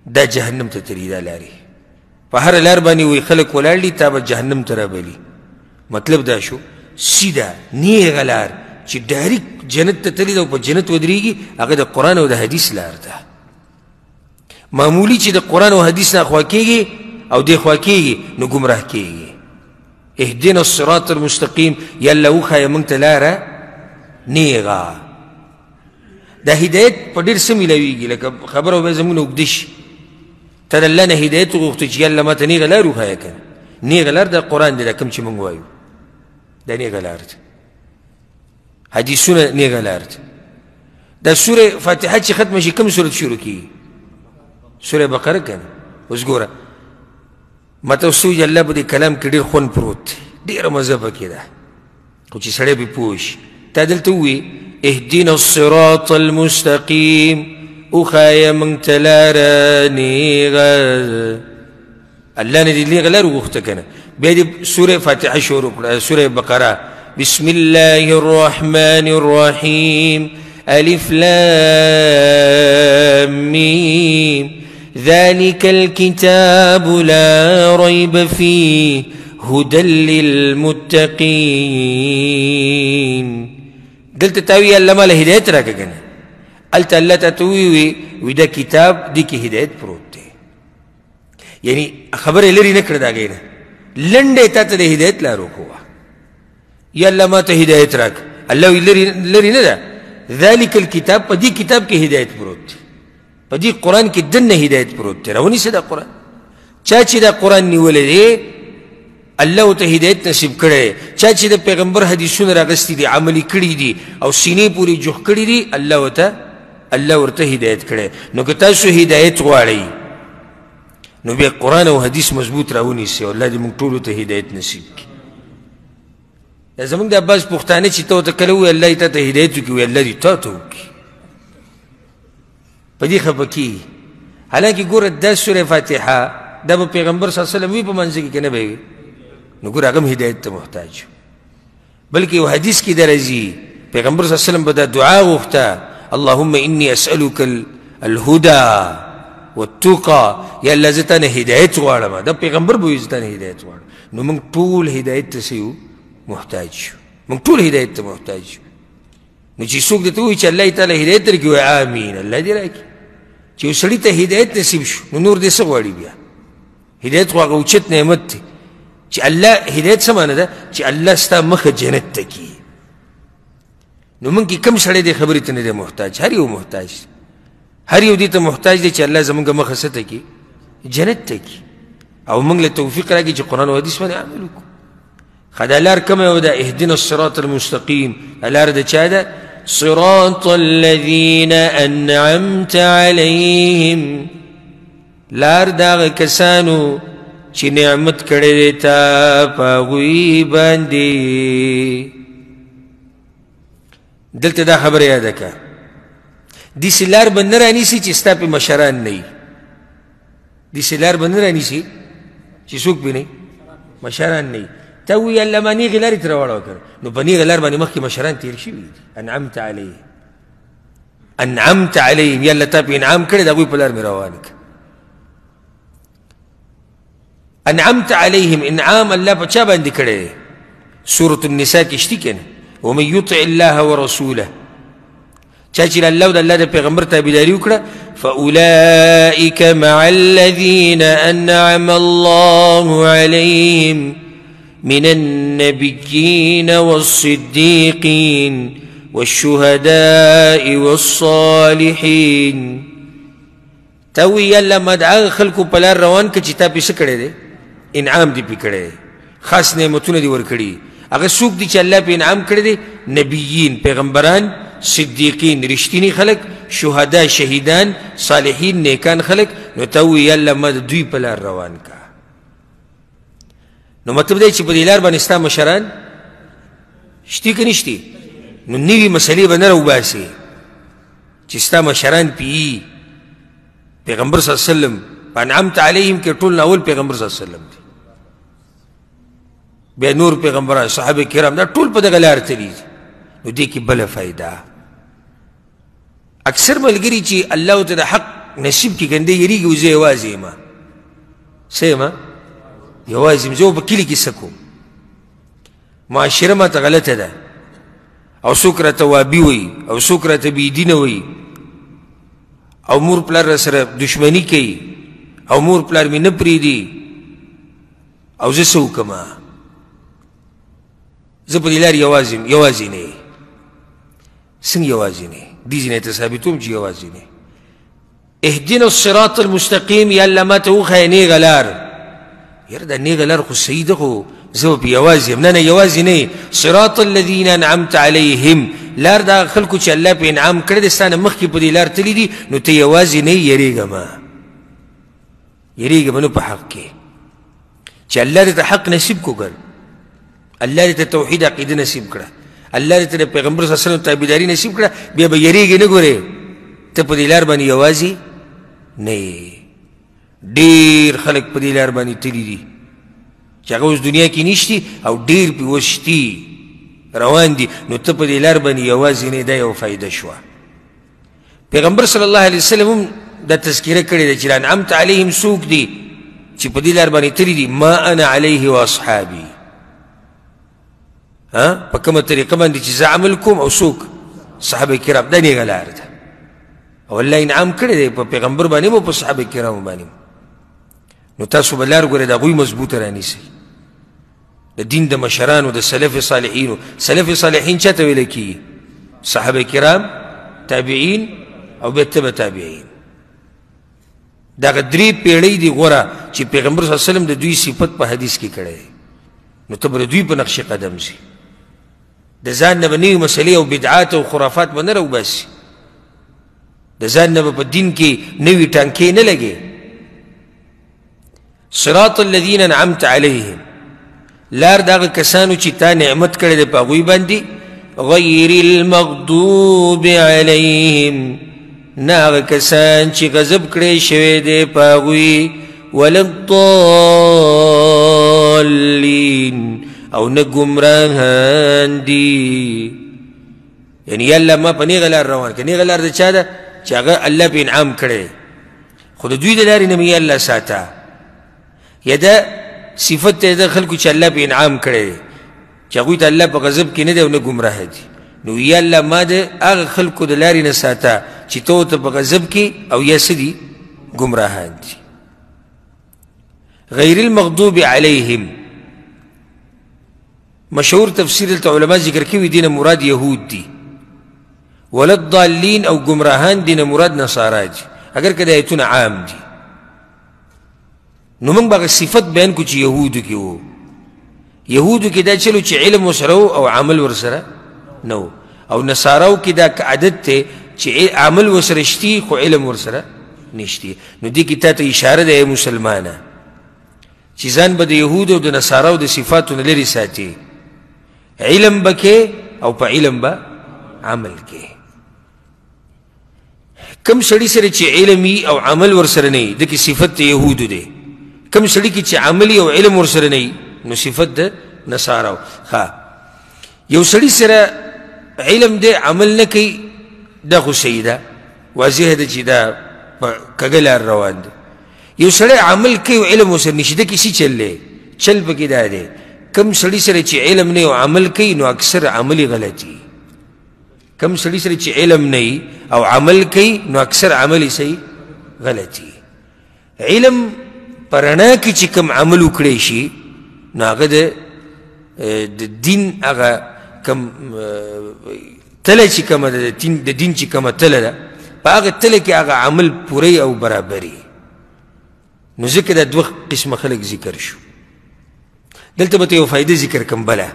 دا جهنم ته تللي. دا لارې په هره لار باندې وایي خلک ولاړ دي، تا به جهنم ته رابلي. مطلب دا شو سیده نیغه لار چې ډایرک جنت ته تللی ده او په جنت ودرېږي هغه د قرآن او د حدیث لار ده. معمولی چې د قرآن او حدیث نه خوا کېږي او دې خوا کېږي نو ګمراه کېږي. اهدنا الصراط المستقیم یا الله وښایه موږ ته لاره نیغه. دا هدایت په ډېر څه میلاویږي لکه خبره به زموږ نه اوږده شي. ته د الله نه هدایت وغوښته چې یا الله ما ته نیغه لار وښایه که نه. نیغه لار د قرآن دی دا کوم چې موږ وایو دا نیغه لار ده. حدیثونه نیغه لار ده. دا سوره فاتحه چې ختمه شي کوم سورت شروع کېږي؟ سوره بقره که نه. اوس ګوره ما ته اوس ووایي الله په دې کلام کې ډېر خوند پروت دی ډېره مزه پکې ده خو چې سړی پرې پوه شي. تا دلته ووایي اهدنا الصراط المستقیم وښایه موږ ته لاره نیغه. الله نه دې نیغه لار وغوښته که نه. بیا دې سوره فاتحه شروع کړه سوره بقره بسم الله الرحمن الرحیم الف لام میم ذلك الكتاب لا ريب فيه هدى للمتقين. دلته تاوی الله مال هدایت راکه کنه. الته الله تتوی وی دا کتاب دی کې هدایت پروت دی. یعنی خبره لري نه کړ دا غینه لنډه ته د هدایت لارو کوه. یا الله ما ته هدایت راک. الله لري نه ده. ذلك الكتاب په دې کتاب کې هدایت پروت دی. په دې قرآن کې دنه هدایت پروت دی. راونیسه دا قرآن. چا چې دا قرآن نیولی دی الله ته هدایت نصیب کړی. چا چې د پیغمبر حدیثونه راغستي دي عملي کړي دي او سینې پورې جوخ کړي دي الله ورته هدایت کړی. نو که تاسو هدایت غواړئ نو بیا قرآن او حدیث مضبوط راونیسئ او الله دې موږ ټولو ته هدایت نصیب کړي. دا زموږ د بعض پښتانه چې ته ورته کله ووایي الله یې تا ته هدایت وکړي وایي الله دې تا ته وکړي په دې خفه کېږي. حالانکې ګوره دا سوره فاتحه دا به پیغمبر صلی الله علیه وسلم وي په منځ کې که نه به وي نو ګوره هغه هم هدایت ته محتاج بلکې یو حدیث کې دا راځي پیغمبر صلی الله علیه وسلم به دا دعا غوښته اللهم انی اسألک الهدى والتقى یا الله زه تا نه هدایت غواړم. دا پیغمبر به وي زه تا نه هدایت غواړم. نو موږ ټول هدایت ته څه یو محتاج یو. موږ ټول هدایت ته محتاج یو. نو چې څوک درته ووایي چې الله یې تعالی هدایت درکړي وایي امین الله دې راکړي. چې یو سړي ته هدایت نصیب شو نو نور دې څه غواړي بیا؟ هدایت خو هغه اوچت نعمت دی چې الله هدایت څه معنی ده چې الله ستا مخه جنت ته کړي. نو موږ کې کوم سړی دې خبرې ته نه دی محتاج. هر یو محتاج هر یو دې ته محتاج دی چې الله زموږ مخه څه ته کړي جنت ته کړي او موږ له توفیق راکړي چې قرآن او حدیث باندې عمل وکړو. ښه دا لار کومه یو ده اهدنا الصراط المستقیم. لار د چا ده؟ صراط الذین انعمت علیهم لار د هغه کسانو چې نعمت کړی دی تا په هغوی باندې. دلته دا خبره یاده که داسې لار به نه رانیسي چې ستا پې مشران نه وي. داسې لار به نه رانیسي چې څوک پې نه وي مشران نه وي. تا ووایي الله ما نیغې لارې ته راوړه که نو په نیغه لار باندې مخکې مشران تېر شوي دي. انعمت علیهم یا الله تا پې انعام کړی د هغوی په لار مې روان که. انعمت علیهم انعام الله په چا باندې کړی دی؟ سورة النساء کې شتي که نه ومن یطع الله ورسوله چا چې الله او د الله د پیغمبر تابعداري وکړه فاولئک مع الذین انعم الله علیهم من النبيين والصديقين والشهداء والصالحين. توي يلا مدعا خلقو پلار روان که چی تا پیسه کڑے دے انعام دی پی کڑے خاص نعمتون دی ور کڑی. اگر سوک دی چی اللہ پی انعام کڑے دے نبیین پیغمبران صدیقین رشتینی خلق شهدا شهیدان صالحین نیکان خلق نو توي يلا مد دوی پلار روان کا. نو مطلب دی چې په دې لار باندې ستا مشران شتي که نشتي نو نوي مسلې به نه راوباسي چې ستا مشران پي پیغمبر صلی الله علیه وسلم انعمت علیهم کې ټول اول پیغمبر صلی الله علیه وسلم دی بیا نور پیغمبران صحابه کرام دا ټول په دغه لار تللي نو دې کې بله فایده. اکثر ملګري چې الله ته د حق نصیب کې ګنده یریږي او زه یوازې یم څه یم یوازې یم زه په کلي کې څه کوم معاشره ماته غلطه ده او څوک راته وابي وایي او څوک راته بېدینه وایي او مور پلار را سره دشمني کوي او مور پلار مې نه پرېږدي او زه څه وکړمه زه په دې لار یوازې نه یې څنګه یوازې نه یې دې ځینې ته ثابتوم چې یوازې نه اهدنا الصراط المستقیم یا الله ماته وښیه نیغه لار یاره دا نیغه لار خو صحیح ده خو زه به یوازې یم نه یوازې نه صراط الذین انعمت علیهم لار دا خلکو چې الله په انعام کړی دی ستا نه مخکې په دې لار تللي دي نو ته یوازې نه یېرېږه نو په حق کې چې الله دې ته حق نصیب کړ الله دې ته توحید عقیده نصیب کړه الله دې ته د پیغمبر صلی الله علیه وسلم تابعداري نصیب کړه بیا به یېرېږې نه ګورې ته په دې لار باندې یوازې نه یې ډېر خلک په دې لار باندې تللي دي چې هغه اوس دنیا کې نشتي او ډېر پې اوس شتي روان دي نو ته په دې لار باندې یوازې نه دا یو فایده شوه پیغمبر صلی الله علیه وسلم هم دا تذکیره کړې ده چې انعمت علیهم څوک دي چې په دې لار باندې تللي دي ما انا علیه واصحابي په کومه طریقه باندې چې زه عمل کوم او څوک صحابه کرام دا نیغه لار ده او الله انعام کړی دی په پیغمبر باندې هم او په صحابه کرامو باندې نو تاسو به لار ګورئ د هغوی مضبوطه رانیسئ د دین د مشرانو د سلف صالحینو سلف صالحین چا ته ویلی کېږي صحابه کرام تابعین او بیا تبع تابعین دغه درې پیړۍ دي غوره چې پیغمبر صلی الله علیه وسلم د دوی صفت په حدیث کې کړی دی نو ته به د دوی په نقش قدم ځي د ځان نه به نوي مسلې او بدعات او خرافات به نه راوباسي د ځان نه به په دین کې نوي ټانکې نه لګې صراط الذین انعمت علیهم لار دغه کسانو چې تا نعمت کړی دی په هغوی باندې غیر المغضوب علیهم نه هغه کسان چې غضب کړی شوی دی په هغوی ولا الضالین او نه ګمراهان دي یعنی یالله ما په نیغه لار روان که نیغه لار د چا ده چې هغه الله په انعام کړی خو د دوی د لارې نه مې یا الله ساته یا دا صفت ته د خلکو چې الله په انعام کړی چې هغوی ته الله په غضب کې نه دی او نه ګمراه دي نو یا الله ما د هغه خلکو د لارې نه ساته چې ته ورته په غضب کې او یا څه دي ګمراهان دي غیر المغضوب علیهم مشهور تفسیر دلته علما ذکر کوي دینه مراد یهود دي ولا الضالین او ګمراهان دینه مراد نصارا دي اگر که د ایتونه عام دي نو موږ به صفت بیان کو چې یهودو کې وو یهودو کې دا چلو چې علم ورسره او عمل ورسره نه او نصاراو کې دا عادت دی چې عمل ورسره شتي خو علم ورسره نشتی نو دې کې تا ته اشاره ده مسلمانه چې ځان به د یهودو او د نصاراو د صفاتو نه لرې ساتي علم به کې او په علم به عمل کې کم سړي سره چې علمي او عمل ورسره نه وي دغه صفت د یهودو دی کم سړي کې چې عملي او علم ورسره نه وي نو صفت د نصاراو یو سړي سره علم دی عمل نه کوي دا خو صحیح ده واضح ده چې دا په کږه لار روان دی یو سړی عمل کوي او علم ورسره نشي ده کیسې چل دی چل پکې دا دی کم سړي سره چې علم نه او عمل کوي نو اکثر عملي غلطي کم سړي سره چې علم نه او عمل کوي نو اکثر عملي صحیح غلطي علم پرنا کې چې کم عمل وکړی شي نو هغه د دین هغه کم تله چې کومه د دین چې کومه تله ده په هغه تله کې هغه عمل پوری او برابري نو ځکه دا دوه قسمه خلک ذکر شو دلته به ته یو فایده ذکر کړم بله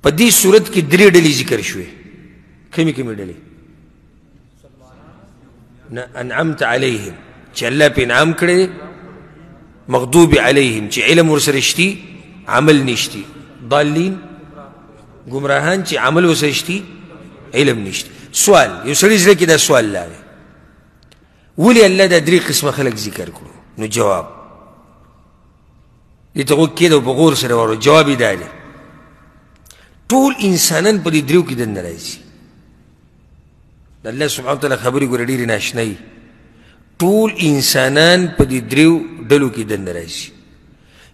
په دې صورت کې درې ډلې ذکر شوې کومې کومې ډلې انعمت علیهم چې الله په انعام کړی مغضوب علیهم چې علم ورسره شتي عمل نشتی ضالین گمراهان چې عمل ورسره شتي علم نشتی سوال یو سړي زړه کې دا سوال لاغی ولې الله دا درې قسمه خلک ذکر کړو نو جواب دې ته غوږ کېده او په غور سره واورو جواب یې دا دی ټول انسانان په دې دریو کې دننه راځي د الله سبحانه وتعالی خبرې ګوره ډېرې ناشنایي ټول انسانان په دې دریو ډلو کې دننه راځي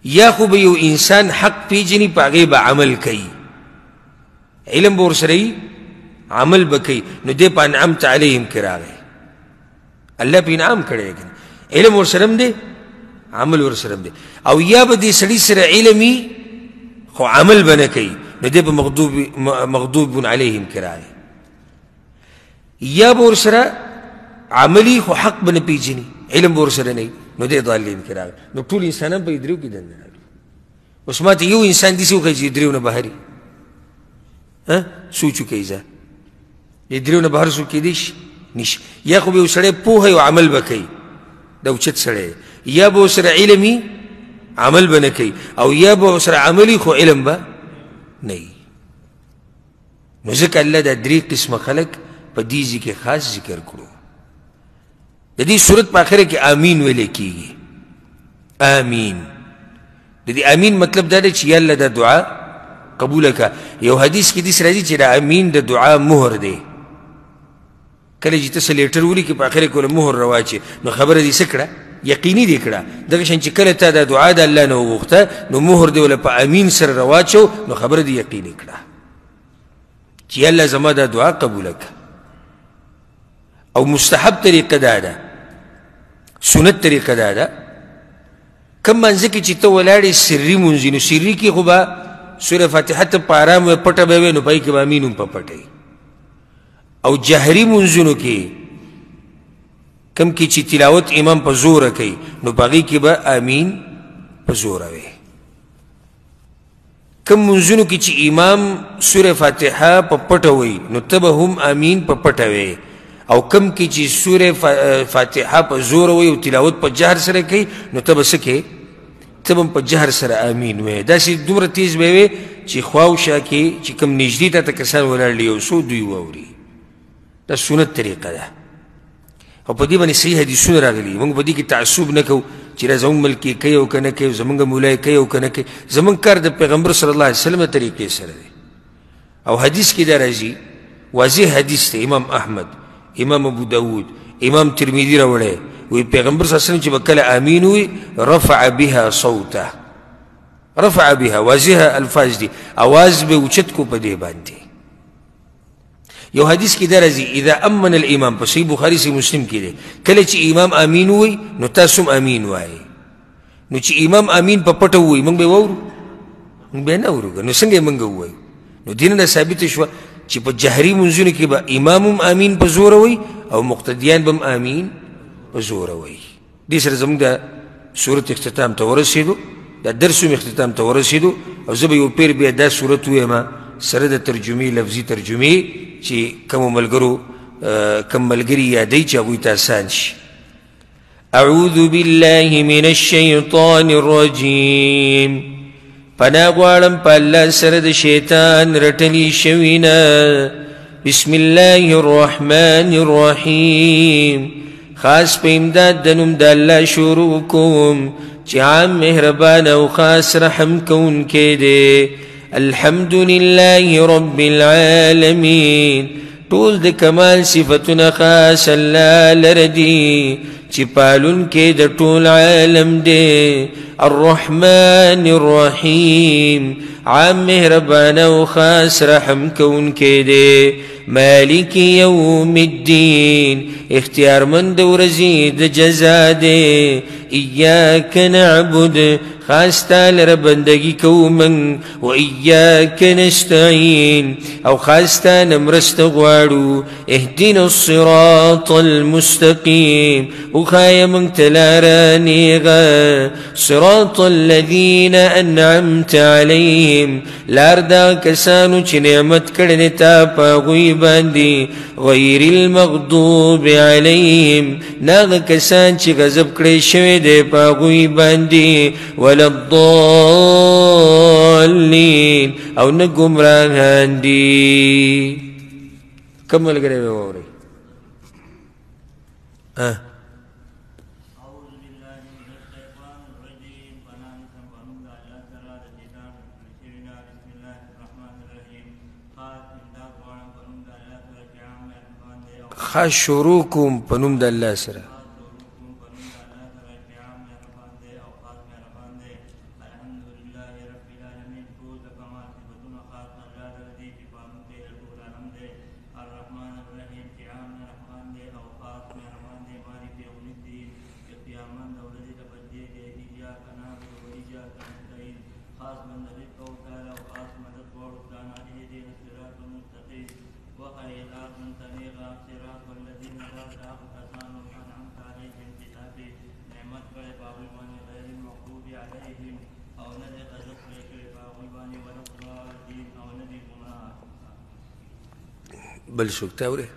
یا خو به یو انسان حق پیژني په هغې به عمل کوي علم به ورسره وي عمل به کوي نو دی په انعمت علیهم کې راغی الله په انعام کړی دی علم ورسره هم دی عمل ورسره هم دی او یا به دې سړي سره علم وي خو عمل به نه کوي نو دی به مغضوب علیهم کې راغی یا به ورسره عملي خو حق به نه پیژني علم به ورسره نه وي نو دی ضالین کې راغی نو ټول انسانان په دریو کې دننه راغلي اوس ما ته یو انسان داسې وښایي چې دریو نه بهر وي سوچ وکړئ ځه دریو نه بهر څوک کېدی شي نشي یا خو به یو سړی پوهه او عمل به کوي دا اوچت سړی یا به ورسره علم وي عمل به نه کوي او یا به ورسره عملي خو علم به نه وي نو ځکه الله دا درې قسمه خلک په دې ځای کې خاص ذکر کړو د دې صورت په آخره کې آمین ویلی کېږي آمین د دې آمین مطلب دا دی چې یا الله دا دعا قبوله که یو حدیث کې داسې راځي چې دا آمین د دعا مهر دی کله چې ته څه لیټر ولیکې په آخره کې ورله مهر راواچې نو خبره دې څه کړه یقیني دې کړه دغه شان چې کله تا دا دعا د الله نه وغوښته نو مهر دې ورله په آمین سره راواچو نو خبره دې یقیني کړه چې یا الله زما دا دعا قبوله که او مستحب طریقه دا ده سنت طریقه دا ده کم منځه کې چې ته ولاړې سري مونځي نو سري کې خو به سوره فاتحه ته په ارام پټه به وې نو پای کې به امین هم په پټه او جهري مونځونو کې کم کې چې تلاوت امام په زوره کوي نو په هغې کې به امین په زوره وي کم مونځونو کې چې امام سوره فاتحه په پټه وایي نو ته به هم امین په پټه وي او کم کې چې سوره فاتحه په زوره وایي او تلاوت په جهر سره کوي نو ته به څه کوې ته به په جهر سره امین وایې داسې دومره تیز به وې چې خوا او شا کې چې کوم نږدې ته کسان ولاړ دي یو څو دوی واوري دا سنت طریقه ده او په دې باندې صحیح حدیثونه راغلي موږ په دې کې تعصب نه کوو چې دا زموږ ملک کوي او که نه کوي زموږ مولای کوي او که نه کوي زموږ کار د پیغمبر صلی الله علیه وسلم طریقې سره دی او حدیث کې دا راځي واضح حدیث دی امام احمد امام ابو داود امام ترمذی راوړی وی پیغمبر صلی الله علیه وسلم چې به کله امین وي رفع بها صوته رفع بها واضح الفاظ دي اواز به اوچت کو په دې باندې یو حدیث کې دا راځي اذا امن الامام په صحیح بخاري صحیح مسلم کې دی کله چې امام امین وي نو تاسو هم امین وایي نو چې امام امین په پټه ووایي موږ به واورو موږ به نه اورو نو څنګه یې موږ ووایو نو دې نه ثابته شوه چې په جهري منځونو کې به امام هم امین په زوره وایي او مقتدیان به هم امین په زوره وایي دې سره زموږ د صورت اختتام ته ورسېدو دا درس هم اختتام ته ورسېدو او زه به یو پیر بیا دا صورت ووایم سره د ترجمې لفظي ترجمې چې کومو ملګرو کوم ملګري یادوي چې هغوی ته آسان شي اعوذ بالله من الشیطان الرجیم پناه غواړم په الله سره د شیطان رټلی شوي نه بسم الله الرحمن الرحیم خاص په امداد د نوم د الله شروع کوم چې عام مهربان او خاص رحم کوونکی دی الحمد لله رب العالمین ټول د کمال صفتونه خاص الله لره دي چې پالونکی د ټول عالم دی الرحمن الرحیم عام مهربان او خاص رحم کوونکی دی مالک یوم الدین اختیارمند ورځې د جزا دی ایاک نعبد خاص تعالی بندگی کوم و ایاک نستعین او خاص تعالی مرسته غواړو اهدنا الصراط المستقیم او خای من تلاره نیغه صراط الذین انعمت علیهم لار دا کسانو چې نعمت کړی تا په هغوی باندې غیر المغضوب علیهم ناغه کسان چې غضب کړی شوی دی په هغوی باندې ولا الضالین او نه ګمراهان دي کوم ملګری به واورئ خاص شروع کوم په نوم د الله سره وخيرات طريقا صراط الذين لا تأخذهم أنعمت عليهم كتابي نعمت باغبان غير المغضوب عليهم أو ندق ذكرك باغبان ولا الضالين أو ندق ما بل څوک تاوره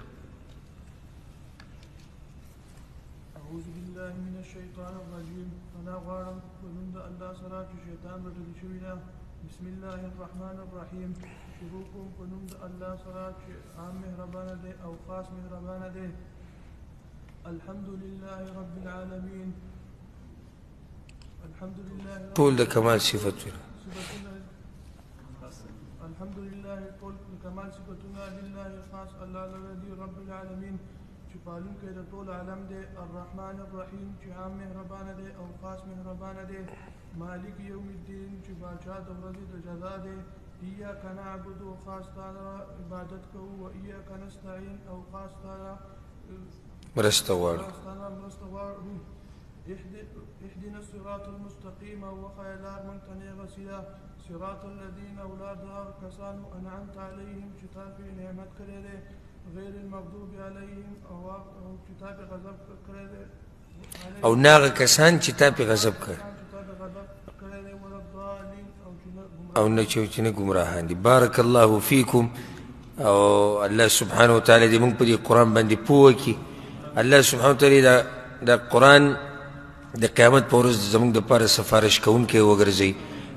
أعوذ بالله من الشيطان الرجيم أنا غارم ونند الله صلاة الشيطان رجل شوينا بسم الله الرحمن الرحيم شروكم ونند الله صلاة عام مهربان دي أو خاص مهربان دي الحمد لله رب العالمين الحمد لله طول ده كمال صفتنا الحمد لله طول كمال صفتنا لله خاص الله الذي رب العالمين شپالون کې د ټول عالم دی الرحمن الرحیم چې عام مهربانه دی او خاص مهربانه دی مالک یوم الدین چې بادشاہ د ورځې د جزا دی ایاک نعبد او خاص تعالی عبادت کوو او ایاک نستعین او خاص تعالی مرسته غواړو اهدنا الصراط المستقيم وخيلار من تنيغ سيدا صراط الذين اولاد كسان انعمت عليهم شتاب نعمت كريده غير المغضوب عليهم او شتاب غضب كريده او ناغه کسان چې تا په غضب کړ او نه چې نه ګمراهان دي بارك الله فيكم او الله سبحانه وتعالى دې موږ په دې قران باندې پوه کړي الله سبحانه وتعالى دا قران د قیامت پر ورځ زموږ د لپاره سفارش کوونکی وګرځي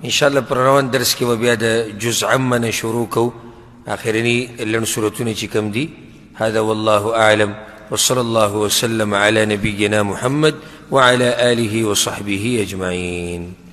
ان شاء الله پر روان درس کې بیا د جزء عمن شروع کو اخرنی لن سورتونه چې کوم دي هذا والله اعلم وصلى الله وسلم على نبينا محمد وعلى آله وصحبه أجمعين